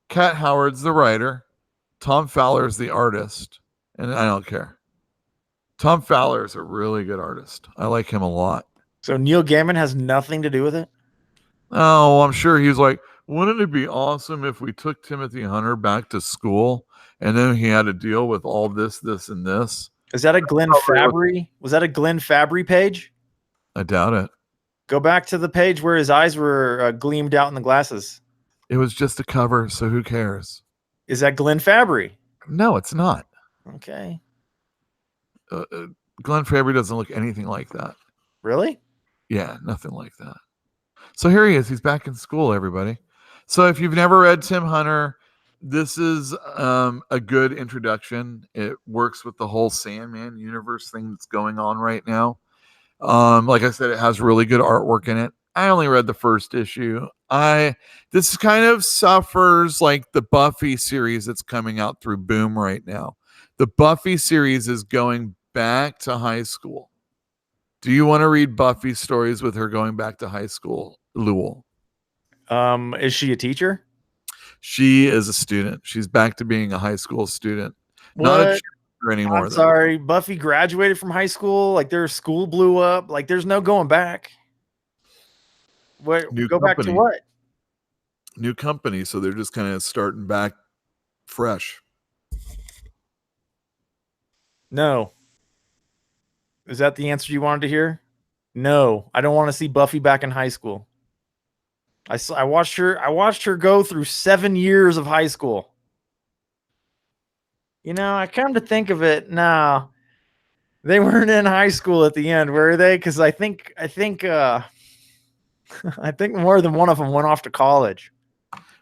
B: Cat Howard's the writer. Tom Fowler's the artist. And I don't care. Tom Fowler is a really good artist. I like him a lot.
A: So Neil Gaiman has nothing to do with it?
B: Oh, I'm sure he's like, wouldn't it be awesome if we took Timothy Hunter back to school and then he had to deal with all this, and this?
A: Is that a Glenn Fabry? Was that a Glenn Fabry page?
B: I doubt it.
A: Go back to the page where his eyes were gleamed out in the glasses.
B: It was just a cover, so who cares?
A: Is that Glenn Fabry?
B: No, it's not.
A: Okay.
B: Glenn Fabry doesn't look anything like that.
A: Really?
B: Yeah, nothing like that. So here he is. He's back in school, everybody. So if you've never read Tim Hunter, this is a good introduction. It works with the whole Sandman universe thing that's going on right now. Like I said, it has really good artwork in it. I only read the first issue. This kind of suffers like the Buffy series that's coming out through Boom right now. The Buffy series is going back to high school. Do you want to read Buffy stories with her going back to high school, Lowell?
A: Is she a teacher?
B: She is a student. She's back to being a high school student.
A: What?
B: Not a cheerleader anymore.
A: I'm sorry. Buffy graduated from high school. Like their school blew up. Like there's no going back. What? Go back to what?
B: New company. So they're just kind of starting back fresh.
A: No. Is that the answer you wanted to hear? No, I don't want to see Buffy back in high school. I watched her go through 7 years of high school. You know, I come to think of it, no, they weren't in high school at the end, were they? Because I think I think more than one of them went off to college.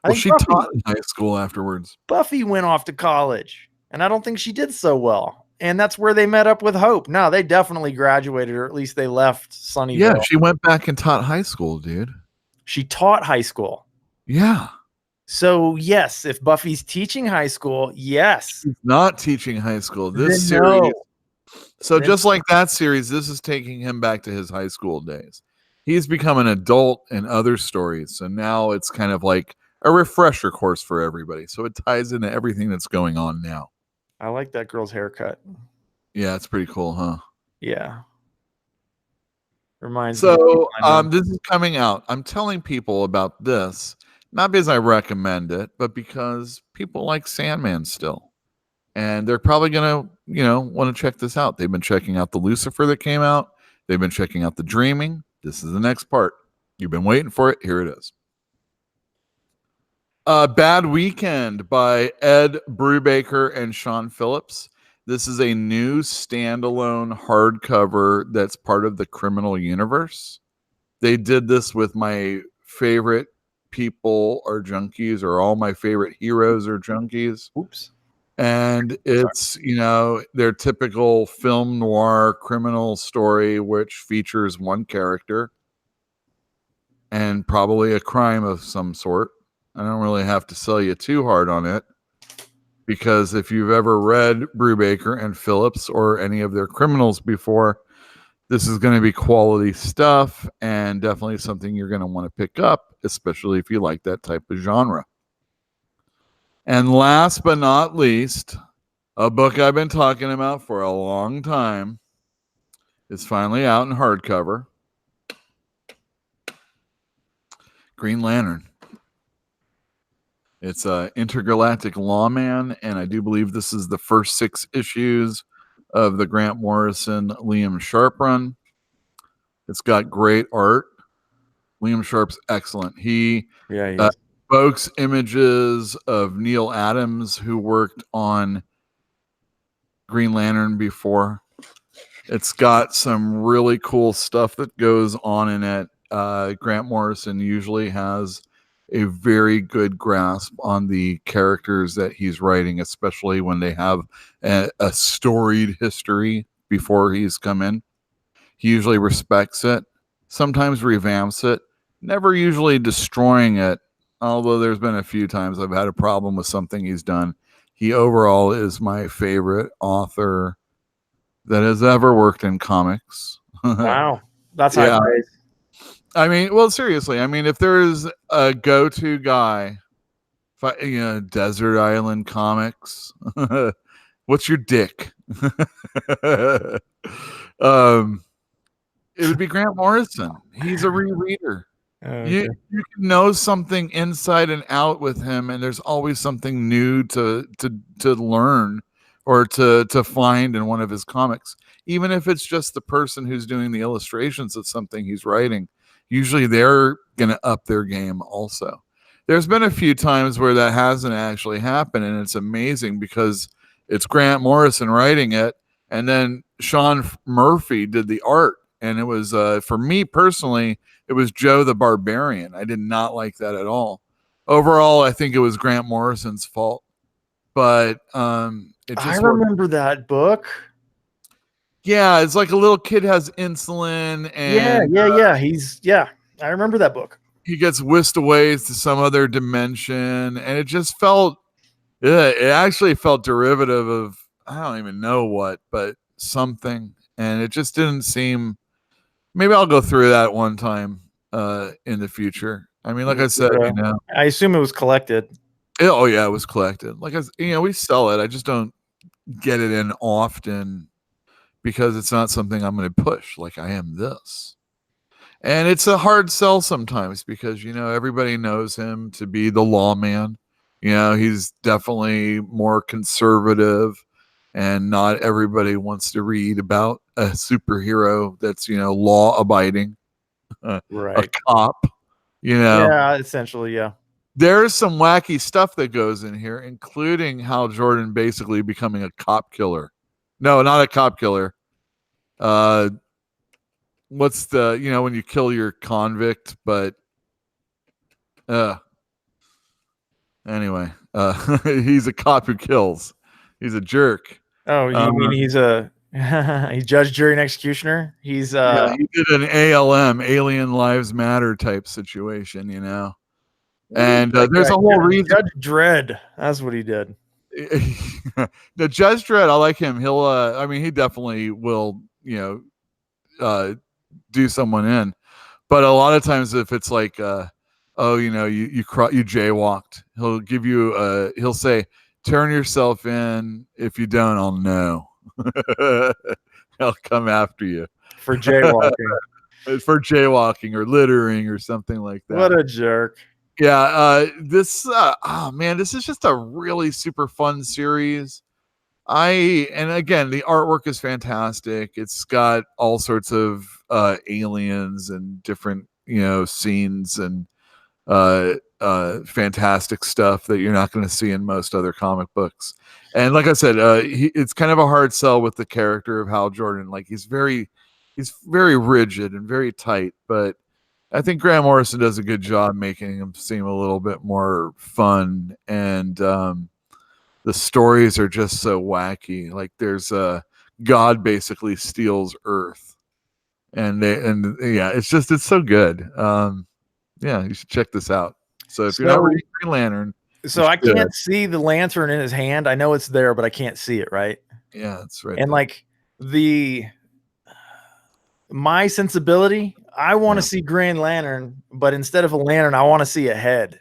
B: Well, she taught in high school afterwards.
A: Buffy went off to college, and I don't think she did so well. And that's where they met up with Hope. No, they definitely graduated, or at least they left Sunnyvale.
B: Yeah, she went back and taught high school, dude.
A: She taught high school.
B: Yeah.
A: So yes, if Buffy's teaching high school, yes.
B: He's not teaching high school. This
A: Then
B: series.
A: no.
B: So
A: Then-
B: just like that series, this is taking him back to his high school days. He's become an adult in other stories. So now it's kind of like a refresher course for everybody. So it ties into everything that's going on now.
A: I like that girl's haircut.
B: Yeah, it's pretty cool, huh?
A: Yeah. Reminds me.
B: So
A: of
B: this is coming out. I'm telling people about this, not because I recommend it, but because people like Sandman still. And they're probably going to, want to check this out. They've been checking out the Lucifer that came out. They've been checking out the Dreaming. This is the next part. You've been waiting for it. Here it is. Bad Weekend by Ed Brubaker and Sean Phillips. This is a new standalone hardcover that's part of the Criminal Universe. They did this with my favorite people are junkies, or all my favorite heroes are junkies.
A: Oops.
B: And it's, their typical film noir criminal story, which features one character and probably a crime of some sort. I don't really have to sell you too hard on it, because if you've ever read Brubaker and Phillips or any of their criminals before, this is going to be quality stuff and definitely something you're going to want to pick up, especially if you like that type of genre. And last but not least, a book I've been talking about for a long time is finally out in hardcover. Green Lantern. It's a Intergalactic Lawman, and I do believe this is the first 6 issues of the Grant Morrison, Liam Sharp run. It's got great art. Liam Sharp's excellent. He evokes images of Neil Adams, who worked on Green Lantern before. It's got some really cool stuff that goes on in it. Grant Morrison usually has a very good grasp on the characters that he's writing, especially when they have a storied history before he's come in. He usually respects it, sometimes revamps it, never usually destroying it, although there's been a few times I've had a problem with something he's done. He overall is my favorite author that has ever worked in comics.
A: Wow. That's high praise.
B: I mean, well, seriously, if there's a go-to guy, Desert Island Comics, what's your dick? It would be Grant Morrison. He's a rereader. Okay. You can know something inside and out with him, and there's always something new to learn or to find in one of his comics. Even if it's just the person who's doing the illustrations of something he's writing, usually they're going to up their game also. There's been a few times where that hasn't actually happened, and it's amazing because it's Grant Morrison writing it, and then Sean Murphy did the art. And it was, for me personally, it was Joe the Barbarian. I did not like that at all. Overall, I think it was Grant Morrison's fault. But it just
A: remember that book.
B: Yeah, it's like a little kid has insulin, and
A: yeah. I remember that book.
B: He gets whisked away to some other dimension, and it just felt, it actually felt derivative of, I don't even know what, but something, and it just didn't seem. Maybe I'll go through that one time in the future. I mean, like I said,
A: I assume it was collected.
B: It was collected. Like we sell it. I just don't get it in often because it's not something I'm going to push like I am this. And it's a hard sell sometimes because, everybody knows him to be the lawman. He's definitely more conservative, and not everybody wants to read about a superhero that's, law abiding,
A: right.
B: A cop,
A: Yeah, essentially, yeah.
B: There's some wacky stuff that goes in here, including Hal Jordan basically becoming a cop killer. No, not a cop killer. What's the, when you kill your convict, but anyway, he's a cop who kills. He's a jerk.
A: Oh, you mean he's a judge, jury, and executioner? He's
B: he did an ALM, Alien Lives Matter type situation, And there's a whole reason.
A: Judge Dredd. That's what he did.
B: The Judge Dredd, I like him. He'll, I mean, he definitely will, you know, do someone in. But a lot of times, if it's like, oh, you know, you jaywalked, he'll give you, he'll say, turn yourself in. If you don't, I'll know. He'll come after you
A: For jaywalking.
B: For jaywalking or littering or something like that.
A: What a jerk.
B: Yeah, oh man, this is just a really super fun series. And again, the artwork is fantastic. It's got all sorts of aliens and different, you know, scenes and fantastic stuff that you're not going to see in most other comic books. And like I said, it's kind of a hard sell with the character of Hal Jordan. Like he's very rigid and very tight, but I think Grant Morrison does a good job making him seem a little bit more fun, and the stories are just so wacky. Like there's God basically steals Earth, and yeah, it's so good. Yeah, you should check this out. So if you're not reading Green Lantern,
A: so I can't see the lantern in his hand. I know it's there, but I can't see it. Right?
B: Yeah, that's right.
A: And like my sensibility, I want to see Green Lantern, but instead of a lantern, I want to see a head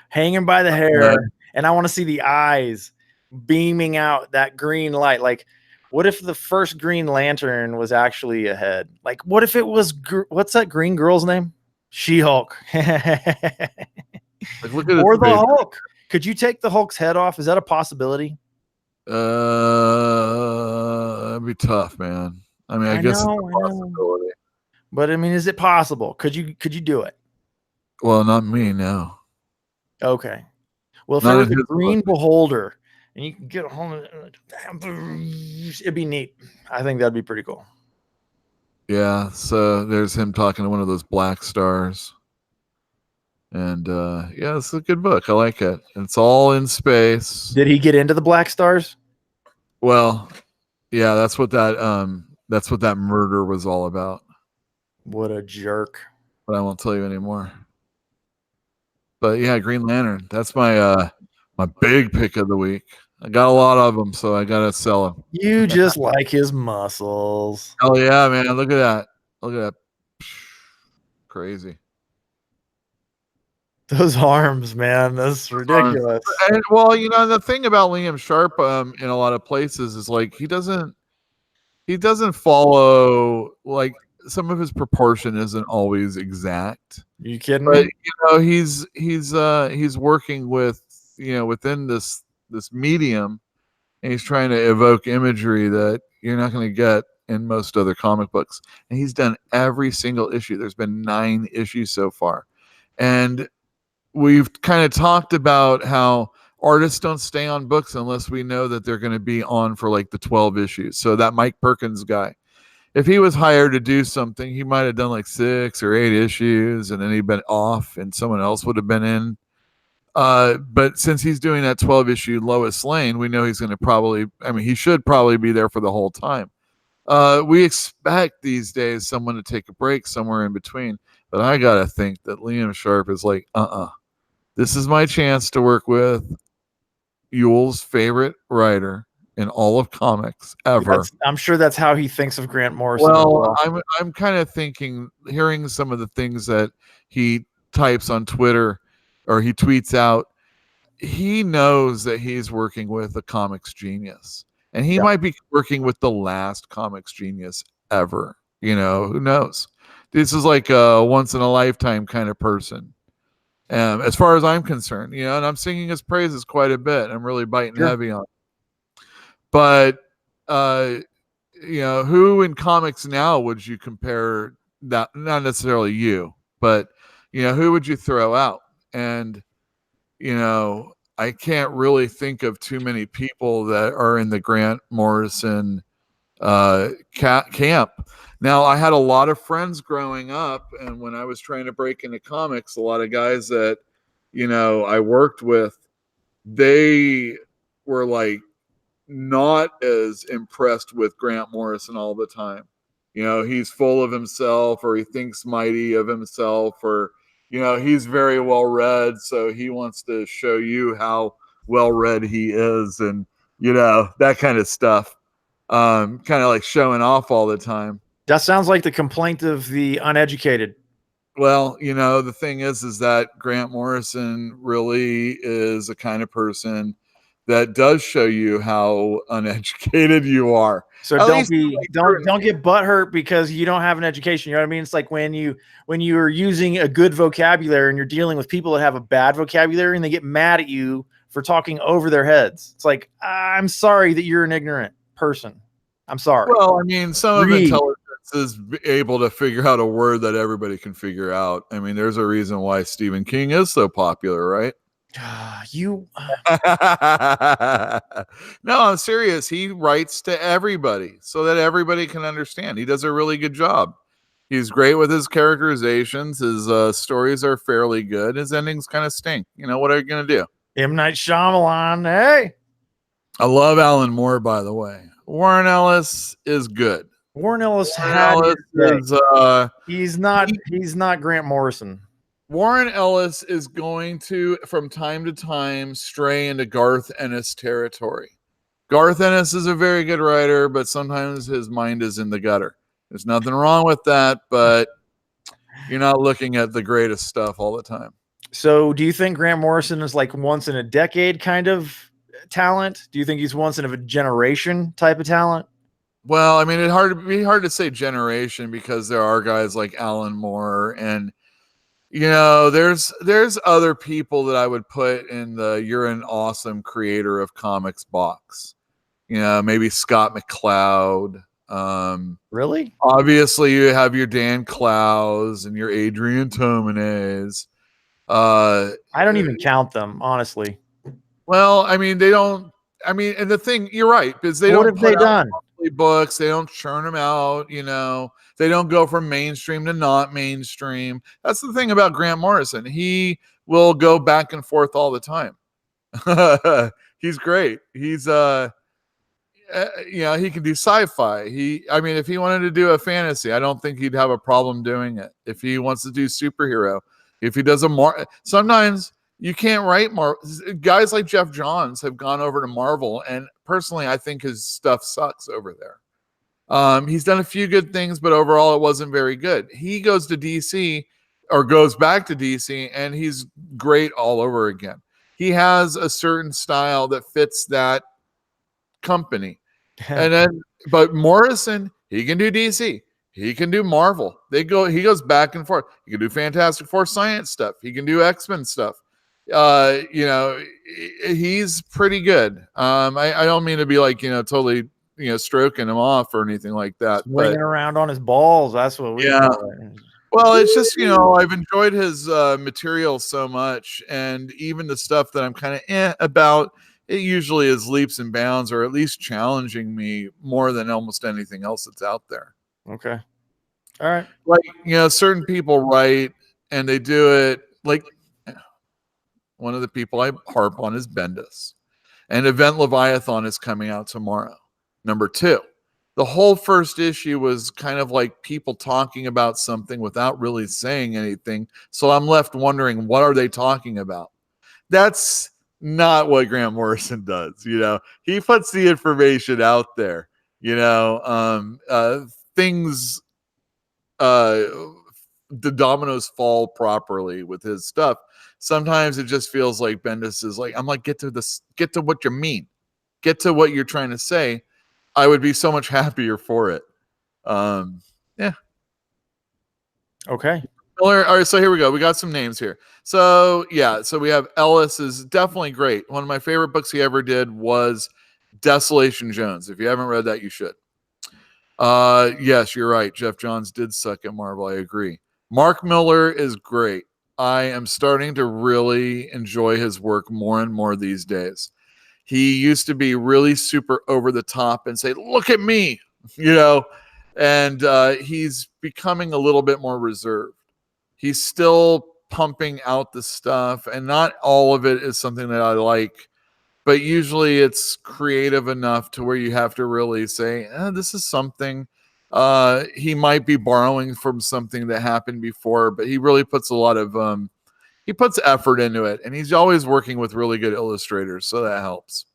A: hanging by the hair, and I want to see the eyes beaming out that green light. Like, what if the first Green Lantern was actually a head? Like, what if it was what's that green girl's name? She-Hulk.
B: Like, look at
A: or the Hulk. Could you take the Hulk's head off? Is that a possibility?
B: That'd be tough, man. I mean, I guess it's a possibility.
A: But I mean, is it possible? Could you do it?
B: Well, not me, no.
A: Okay. Well, if there was a green beholder and you can get home, it'd be neat. I think that'd be pretty cool.
B: Yeah, so there's him talking to one of those black stars. And yeah, it's a good book. I like it. It's all in space.
A: Did he get into the black stars?
B: Well, yeah, that's what that murder was all about.
A: What a jerk.
B: But I won't tell you anymore. But yeah, Green Lantern. That's my my big pick of the week. I got a lot of them, so I gotta sell them.
A: You just like his muscles.
B: Oh yeah, man! Look at that! Look at that! Crazy.
A: Those arms, man. That's ridiculous.
B: And well, you know, the thing about Liam Sharp in a lot of places is like he doesn't follow, like, some of his proportion isn't always exact.
A: Are you kidding
B: but,
A: me?
B: You know, he's working with, you know, within this medium, and he's trying to evoke imagery that you're not going to get in most other comic books. And he's done every single issue. There's been 9 issues so far. And we've kind of talked about how artists don't stay on books unless we know that they're going to be on for like the 12 issues. So that Mike Perkins guy, if he was hired to do something, he might have done like 6 or 8 issues, and then he'd been off and someone else would have been in. But since he's doing that 12 issue Lois Lane, we know he's going to he should probably be there for the whole time. We expect these days someone to take a break somewhere in between, but I got to think that Liam Sharp is like, this is my chance to work with Yule's favorite writer in all of comics ever.
A: I'm sure that's how he thinks of Grant Morrison.
B: Well, I'm kind of thinking, hearing some of the things that he types on Twitter or he tweets out, he knows that he's working with a comics genius, and he might be working with the last comics genius ever. You know, who knows? This is like a once in a lifetime kind of person. As far as I'm concerned, you know, and I'm singing his praises quite a bit. I'm really biting heavy on it. But, you know, who in comics now would you compare that? Not necessarily you, but, you know, who would you throw out? And, you know, I can't really think of too many people that are in the Grant Morrison camp. Now, I had a lot of friends growing up, and when I was trying to break into comics, a lot of guys that, you know, I worked with, they were like not as impressed with Grant Morrison all the time. You know, he's full of himself, or he thinks mighty of himself, or he's very well read, so he wants to show you how well read he is, and that kind of stuff. Kind of like showing off all the time.
A: That sounds like the complaint of the uneducated.
B: Well, the thing is that Grant Morrison really is a kind of person that does show you how uneducated you are.
A: So don't get butthurt because you don't have an education. You know what I mean? It's like when you're using a good vocabulary and you're dealing with people that have a bad vocabulary and they get mad at you for talking over their heads. It's like, I'm sorry that you're an ignorant person. I'm sorry.
B: Well, I mean, some of intelligence is able to figure out a word that everybody can figure out. I mean, there's a reason why Stephen King is so popular, right? No, I'm serious. He writes to everybody so that everybody can understand. He does a really good job. He's great with his characterizations. His stories are fairly good. His endings kind of stink. What are you going to do?
A: M. Night Shyamalan. Hey,
B: I love Alan Moore, by the way. Warren Ellis is good.
A: Warren Ellis he's not Grant Morrison.
B: Warren Ellis is going to, from time to time, stray into Garth Ennis territory. Garth Ennis is a very good writer, but sometimes his mind is in the gutter. There's nothing wrong with that, but you're not looking at the greatest stuff all the time.
A: So do you think Grant Morrison is like once in a decade kind of talent? Do you think he's once in a generation type of talent?
B: Well, I mean, it'd be hard to say generation because there are guys like Alan Moore and there's other people that I would put in the you're an awesome creator of comics box. Maybe Scott McCloud.
A: Really?
B: Obviously, you have your Dan Clowes and your Adrian Tomenes.
A: I don't even count them, honestly.
B: Well, I mean, they don't. I mean, and the thing, you're right, because they
A: what
B: don't.
A: What have they done?
B: Books, they don't churn them out. They don't go from mainstream to not mainstream. That's the thing about Grant Morrison. He will go back and forth all the time. He's great. He's he can do sci-fi. If he wanted to do a fantasy, I don't think he'd have a problem doing it. If he wants to do superhero, if he does sometimes you can't write more. Guys like Jeff Johns have gone over to Marvel, and personally, I think his stuff sucks over there. He's done a few good things, but overall, it wasn't very good. He goes to DC or goes back to DC, and he's great all over again. He has a certain style that fits that company. But Morrison, he can do DC. He can do Marvel. He goes back and forth. He can do Fantastic Four science stuff. He can do X-Men stuff. He's pretty good. I don't mean to be like, totally, stroking him off or anything like that.
A: Swinging around on his balls. That's what we call it.
B: Well, it's just, I've enjoyed his material so much, and even the stuff that I'm kind of about, it usually is leaps and bounds, or at least challenging me more than almost anything else that's out there.
A: Okay. All right.
B: Like, certain people write and they do it like one of the people I harp on is Bendis. And Event Leviathan is coming out tomorrow. Number 2. The whole first issue was kind of like people talking about something without really saying anything. So I'm left wondering, what are they talking about? That's not what Grant Morrison does. He puts the information out there, things, the dominoes fall properly with his stuff. Sometimes it just feels like Bendis is like, I'm like, get to what you mean, get to what you're trying to say. I would be so much happier for it. Yeah.
A: Okay.
B: All right, so here we go. We got some names here. So we have Ellis is definitely great. One of my favorite books he ever did was Desolation Jones. If you haven't read that, you should. Yes, you're right. Jeff Johns did suck at Marvel. I agree. Mark Miller is great. I am starting to really enjoy his work more and more these days. He used to be really super over the top and say, look at me, and he's becoming a little bit more reserved. He's still pumping out the stuff, and not all of it is something that I like, but usually it's creative enough to where you have to really say, this is something He might be borrowing from something that happened before, but he really puts a lot of he puts effort into it, and he's always working with really good illustrators, so that helps.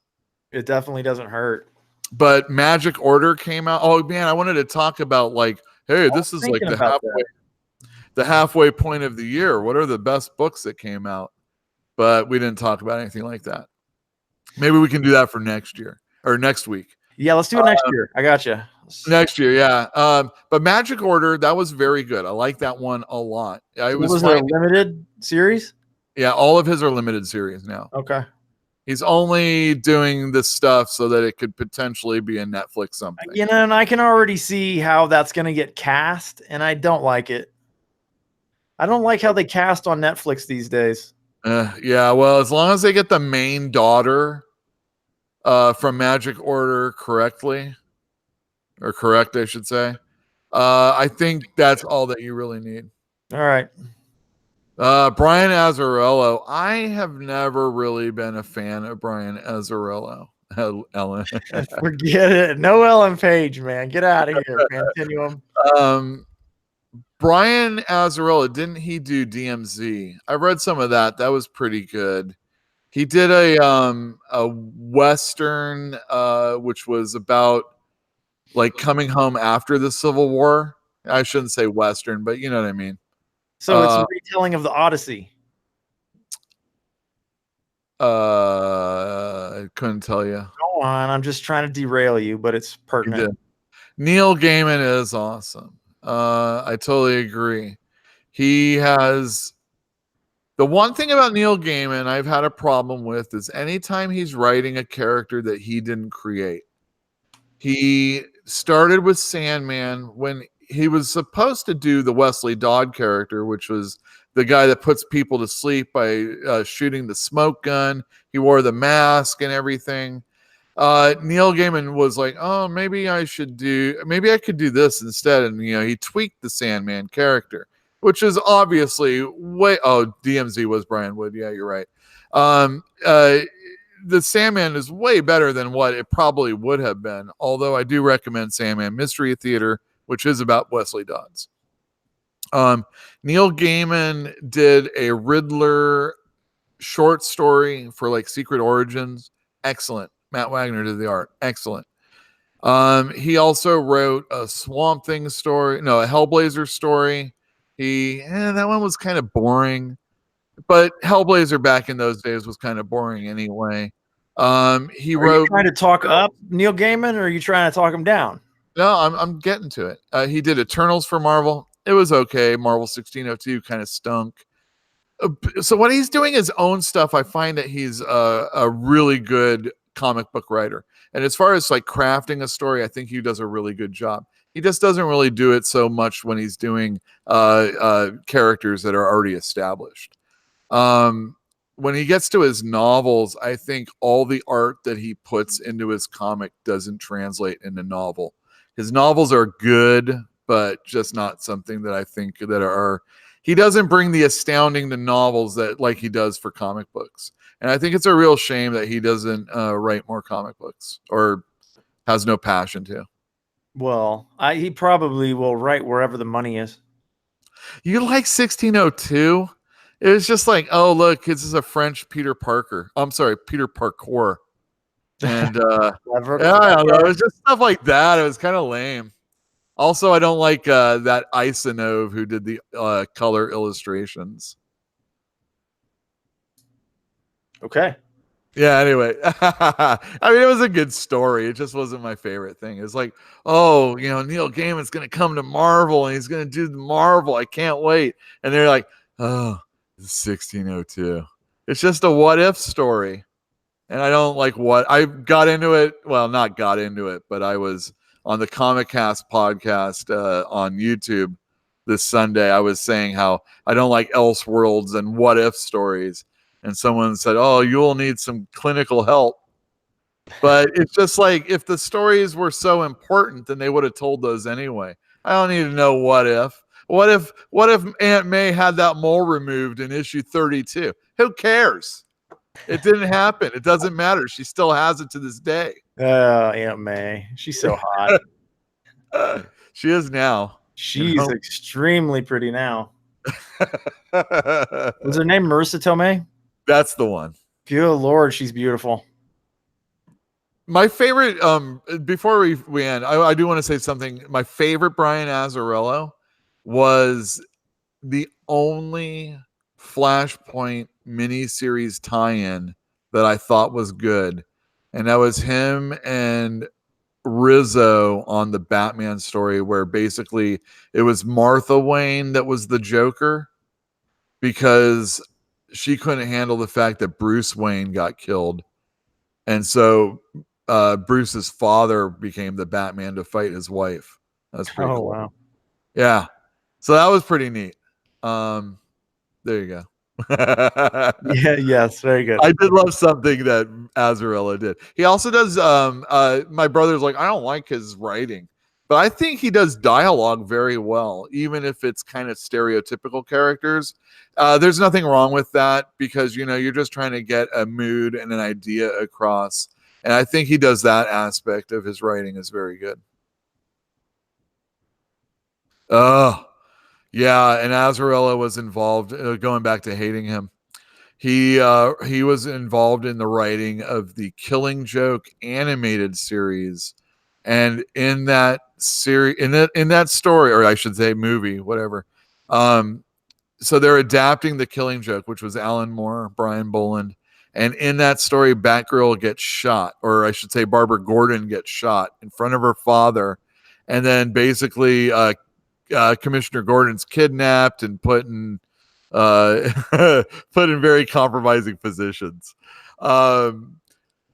A: It definitely doesn't hurt.
B: But Magic Order came out. Oh man, I wanted to talk about like, hey, this is like the halfway point of the year. What are the best books that came out? But we didn't talk about anything like that. Maybe we can do that for next year or next week.
A: Yeah, let's do it next year. I got you.
B: Next year, yeah. But Magic Order, that was very good. I like that one a lot.
A: Was it a limited series?
B: Yeah, all of his are limited series now.
A: Okay.
B: He's only doing this stuff so that it could potentially be a Netflix something.
A: You know, and I can already see how that's going to get cast, and I don't like it. I don't like how they cast on Netflix these days.
B: Yeah, well, as long as they get the main daughter from Magic Order correct, I should say. I think that's all that you really need.
A: All right.
B: Brian Azzarello. I have never really been a fan of Brian Azzarello. Ellen.
A: Forget it. No Ellen Page, man. Get out of here. Continuum.
B: Brian Azzarello, didn't he do DMZ? I read some of that. That was pretty good. He did a Western, which was about like coming home after the Civil War. I shouldn't say Western, but you know what I mean.
A: So it's a retelling of the Odyssey.
B: I couldn't tell you.
A: Go on. I'm just trying to derail you, but it's pertinent.
B: Neil Gaiman is awesome. I totally agree. He has the one thing about Neil Gaiman I've had a problem with is anytime he's writing a character that he didn't create. He started with Sandman when he was supposed to do the Wesley Dodd character, which was the guy that puts people to sleep by shooting the smoke gun. He wore the mask and everything. Neil Gaiman was like, oh, maybe I could do this instead. And, he tweaked the Sandman character, which is obviously DMZ was Brian Wood. Yeah, you're right. The Sandman is way better than what it probably would have been. Although I do recommend Sandman Mystery Theater, which is about Wesley Dodds. Neil Gaiman did a Riddler short story for like Secret Origins. Excellent. Matt Wagner did the art. Excellent. He also wrote a Swamp Thing story. No, a Hellblazer story. That one was kind of boring. But Hellblazer back in those days was kind of boring anyway. Are you
A: trying to talk up Neil Gaiman, or are you trying to talk him down?
B: No, I'm getting to it. He did Eternals for Marvel. It was okay. Marvel 1602 kind of stunk. So when he's doing his own stuff, I find that he's a really good comic book writer. And as far as like crafting a story, I think he does a really good job. He just doesn't really do it so much when he's doing characters that are already established. When he gets to his novels, I think all the art that he puts into his comic doesn't translate into novel. His novels are good, but just not something that I think that are. He doesn't bring the astounding to novels that like he does for comic books. And I think it's a real shame that he doesn't write more comic books or has no passion to.
A: Well, he probably will write wherever the money is.
B: You like 1602? It was just like, oh, look, this is a French Peter Parker. I'm sorry, Peter Parkour. And I don't know. It was just stuff like that. It was kind of lame. Also, I don't like that Isanove who did the color illustrations.
A: Okay.
B: Yeah, anyway. I mean, it was a good story. It just wasn't my favorite thing. It's like, oh, Neil Gaiman's going to come to Marvel and he's going to do the Marvel. I can't wait. And they're like, oh, 1602. It's just a what if story. And I don't like what I got into it. Well, not got into it, but I was on the Comic Cast podcast on YouTube this Sunday. I was saying how I don't like Elseworlds and what if stories. And someone said, oh, you'll need some clinical help. But it's just like, if the stories were so important, then they would have told those anyway. I don't need to know what if. What if Aunt May had that mole removed in issue 32? Who cares? It didn't happen. It doesn't matter. She still has it to this day.
A: Aunt May. She's so hot.
B: She is now.
A: She's extremely pretty now. Was her name Marissa Tomei?
B: That's the one.
A: Good Lord, she's beautiful.
B: My favorite, before we end, I do want to say something. My favorite Brian Azzarello was the only Flashpoint miniseries tie-in that I thought was good. And that was him and Rizzo on the Batman story, where basically it was Martha Wayne that was the Joker because she couldn't handle the fact that Bruce Wayne got killed. And so Bruce's father became the Batman to fight his wife. That's pretty cool.
A: Wow.
B: Yeah. So that was pretty neat. There you go.
A: Yes, very good.
B: I did love something that Azzarello did. He also does my brother's like, I don't like his writing, but I think he does dialogue very well, even if it's kind of stereotypical characters. There's nothing wrong with that because you're just trying to get a mood and an idea across. And I think he does that aspect of his writing is very good. Oh, yeah, and Azzarello was involved, going back to hating him. He was involved in the writing of the Killing Joke animated series, and in that series, in that story, or I should say movie, whatever. So they're adapting the Killing Joke, which was Alan Moore, Brian Boland, and in that story, Batgirl gets shot, or I should say, Barbara Gordon gets shot in front of her father, and then basically Commissioner Gordon's kidnapped and put in very compromising positions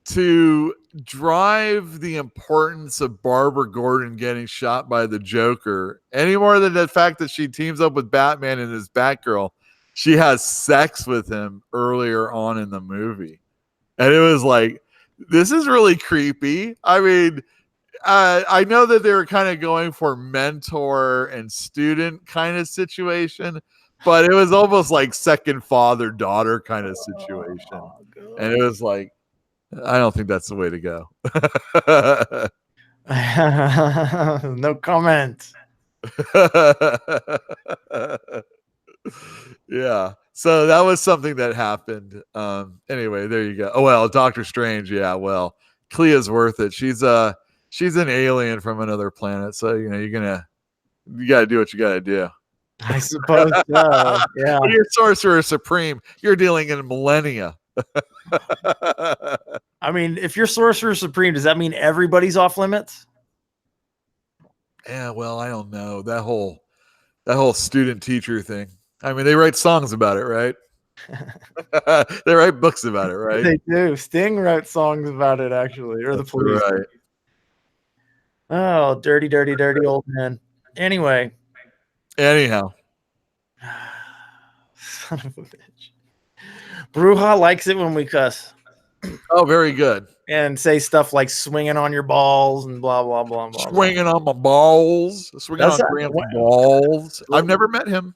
B: to drive the importance of Barbara Gordon getting shot by the Joker any more than the fact that she teams up with Batman and his Batgirl. She has sex with him earlier on in the movie, and it was like, this is really creepy. I mean, I know that they were kind of going for mentor and student kind of situation, but it was almost like second father-daughter kind of situation. And it was like, I don't think that's the way to go.
A: No comment.
B: Yeah. So that was something that happened. Anyway, there you go. Oh, well, Doctor Strange. Yeah. Well, Clea's worth it. She's an alien from another planet. So, you got to do what you got to do.
A: I suppose so. Yeah.
B: When you're Sorcerer Supreme, you're dealing in millennia.
A: I mean, if you're Sorcerer Supreme, does that mean everybody's off limits?
B: Yeah, well, I don't know. That whole student teacher thing. I mean, they write songs about it, right? They write books about it, right?
A: They do. Sting wrote songs about it, actually, or the police.
B: Right.
A: Oh, dirty, dirty, dirty old man. Anyway.
B: Anyhow.
A: Son of a bitch. Bruja likes it when we cuss.
B: Oh, very good.
A: And say stuff like swinging on your balls and blah, blah, blah, blah.
B: Swinging on my balls. Swinging on Grant's balls. I've never met him.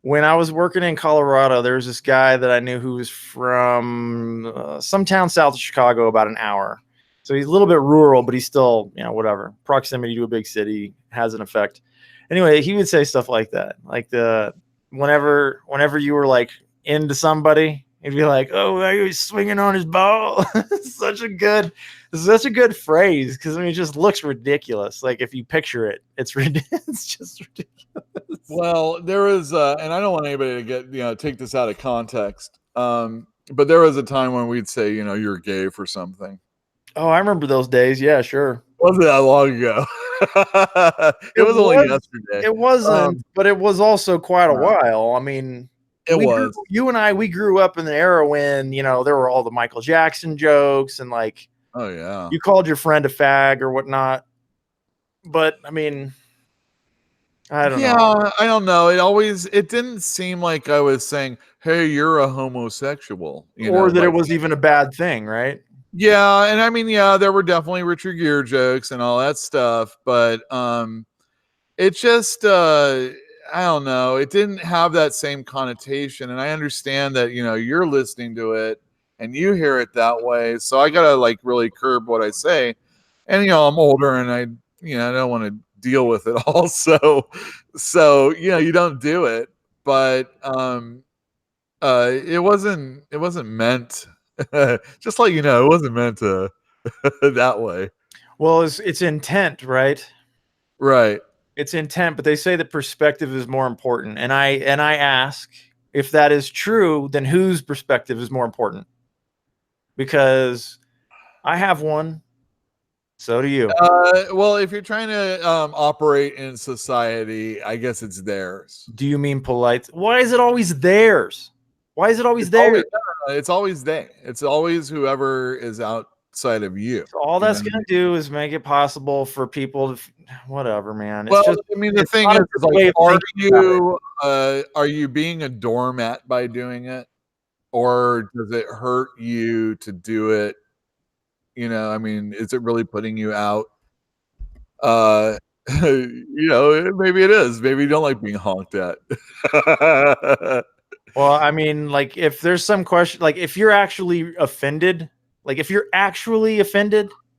A: When I was working in Colorado, there was this guy that I knew who was from some town south of Chicago, about an hour. So he's a little bit rural, but he's still, whatever. Proximity to a big city has an effect. Anyway, he would say stuff like that. Like whenever you were like into somebody, he'd be like, "Oh, he was swinging on his ball." such a good phrase, because it just looks ridiculous. Like if you picture it, it's just ridiculous.
B: Well, there was, and I don't want anybody to get take this out of context. But there was a time when we'd say, you're gay for something.
A: Oh, I remember those days. Yeah, sure.
B: Wasn't that long ago? It was only yesterday.
A: It wasn't, but it was also quite a while. I mean, you and I, we grew up in the era when, there were all the Michael Jackson jokes and like,
B: oh yeah,
A: you called your friend a fag or whatnot. But I mean, I don't know.
B: Yeah, I don't know. It didn't seem like I was saying, "Hey, you're a homosexual,"
A: or that it was even a bad thing, right?
B: Yeah, and I mean, yeah, there were definitely Richard Gere jokes and all that stuff, but it just I don't know. It didn't have that same connotation, and I understand that you're listening to it and you hear it that way. So I gotta like really curb what I say, and I'm older, and I don't want to deal with it all. So you don't do it, but it wasn't meant just like it wasn't meant to that way.
A: Well, it's intent, right?
B: Right.
A: It's intent, but they say that perspective is more important. And I ask, if that is true, then whose perspective is more important? Because I have one. So do you.
B: Well, if you're trying to operate in society, I guess it's theirs.
A: Do you mean polite? Why is it always theirs? Why is it always theirs?
B: It's always they. It's always whoever is outside of you.
A: So all that's going to do is make it possible for people to, whatever, man. It's
B: well,
A: just,
B: I mean, the thing is like, are you being a doormat by doing it, or does it hurt you to do it? I mean, is it really putting you out? Maybe it is. Maybe you don't like being honked at.
A: Well, I mean, like, if there's some question, like, if you're actually offended,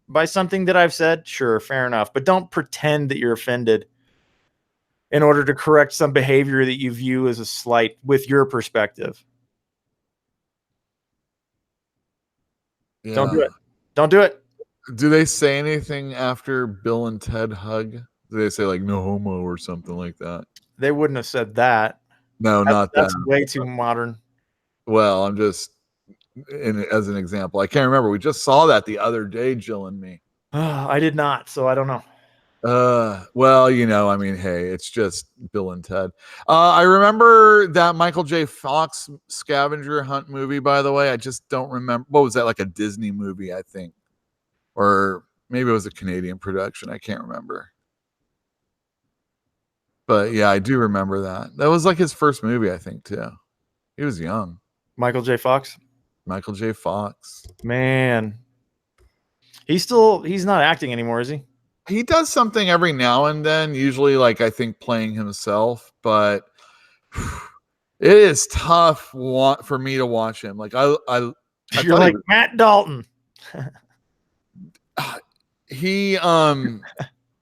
A: by something that I've said, sure, fair enough. But don't pretend that you're offended in order to correct some behavior that you view as a slight with your perspective. Yeah. Don't do it. Don't do it.
B: Do they say anything after Bill and Ted hug? Do they say like no homo or something like that?
A: They wouldn't have said that.
B: No,
A: that's way too modern.
B: Well, I'm just as an example. I can't remember. We just saw that the other day, Jill and me.
A: I did not, so I don't know.
B: Well, I mean, hey, it's just Bill and Ted. I remember that Michael J. Fox scavenger hunt movie, by the way. I just don't remember. What was that, like a Disney movie, I think? Or maybe it was a Canadian production. I can't remember. But yeah, I do remember that. That was like his first movie, I think, too. He was young.
A: Michael J. Fox?
B: Michael J. Fox.
A: Man. He's not acting anymore, is he?
B: He does something every now and then, usually like I think playing himself, but it is tough for me to watch him. Like I
A: you're like Matt Dalton.
B: He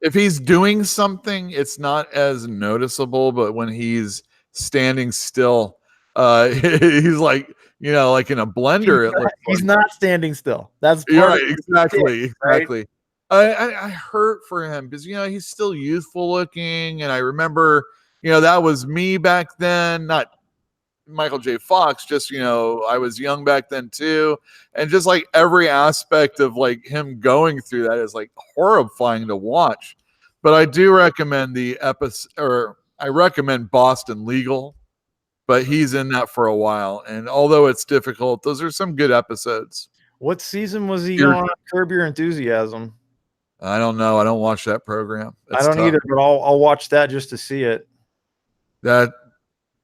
B: if he's doing something, it's not as noticeable, but when he's standing still, he's like, like in a blender.
A: He's not standing still. That's
B: you're right. Exactly. Right? I hurt for him because he's still youthful looking, and I remember that was me back then, not Michael J. Fox, just I was young back then too, and just like every aspect of like him going through that is like horrifying to watch. But I do recommend I recommend Boston Legal, but he's in that for a while, and although it's difficult, those are some good episodes.
A: What season was he on Curb Your Enthusiasm?
B: I don't know. I don't watch that program.
A: I don't either, but I'll watch that just to see it.
B: That's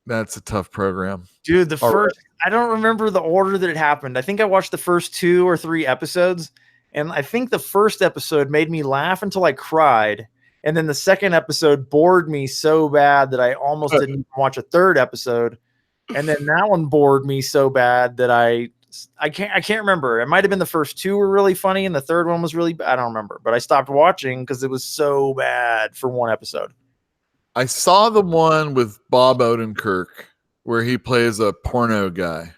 B: a tough program.
A: Dude, I don't remember the order that it happened. I think I watched the first 2 or 3 episodes, and I think the first episode made me laugh until I cried, and then the second episode bored me so bad that I almost didn't even watch a third episode, and then that one bored me so bad that I can't remember. It might have been the first 2 were really funny and the third one was really bad. I don't remember, but I stopped watching because it was so bad for one episode.
B: I saw the one with Bob Odenkirk where he plays a porno guy,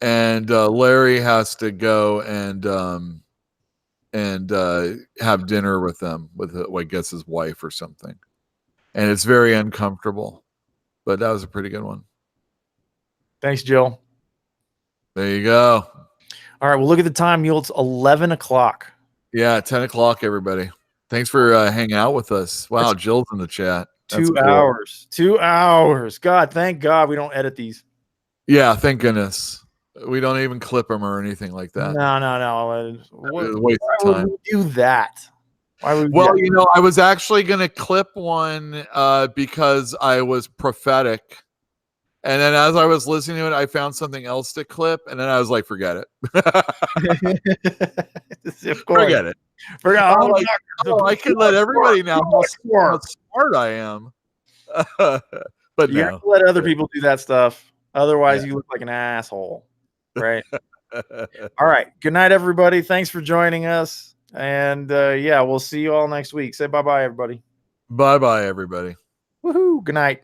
B: and Larry has to go and have dinner with them with I guess his wife or something, and it's very uncomfortable. But that was a pretty good one.
A: Thanks, Jill.
B: There you go.
A: All right, well, look at the time, Yule. It's 11 o'clock.
B: Yeah, 10 o'clock, everybody. Thanks for hanging out with us. Wow, Jill's in the chat.
A: That's 2 hours. 2 hours. God, thank God we don't edit these.
B: Yeah, thank goodness. We don't even clip them or anything like that.
A: No.
B: Why would
A: we do that? Why would
B: I was actually going to clip one because I was prophetic. And then as I was listening to it, I found something else to clip. And then I was like, forget it. Forget it. I can let everybody know how smart I am. But
A: you have to let other people do that stuff. Otherwise, you look like an asshole. Right. All right. Good night, everybody. Thanks for joining us. And yeah, we'll see you all next week. Say bye-bye, everybody.
B: Bye-bye, everybody.
A: Woohoo. Good night.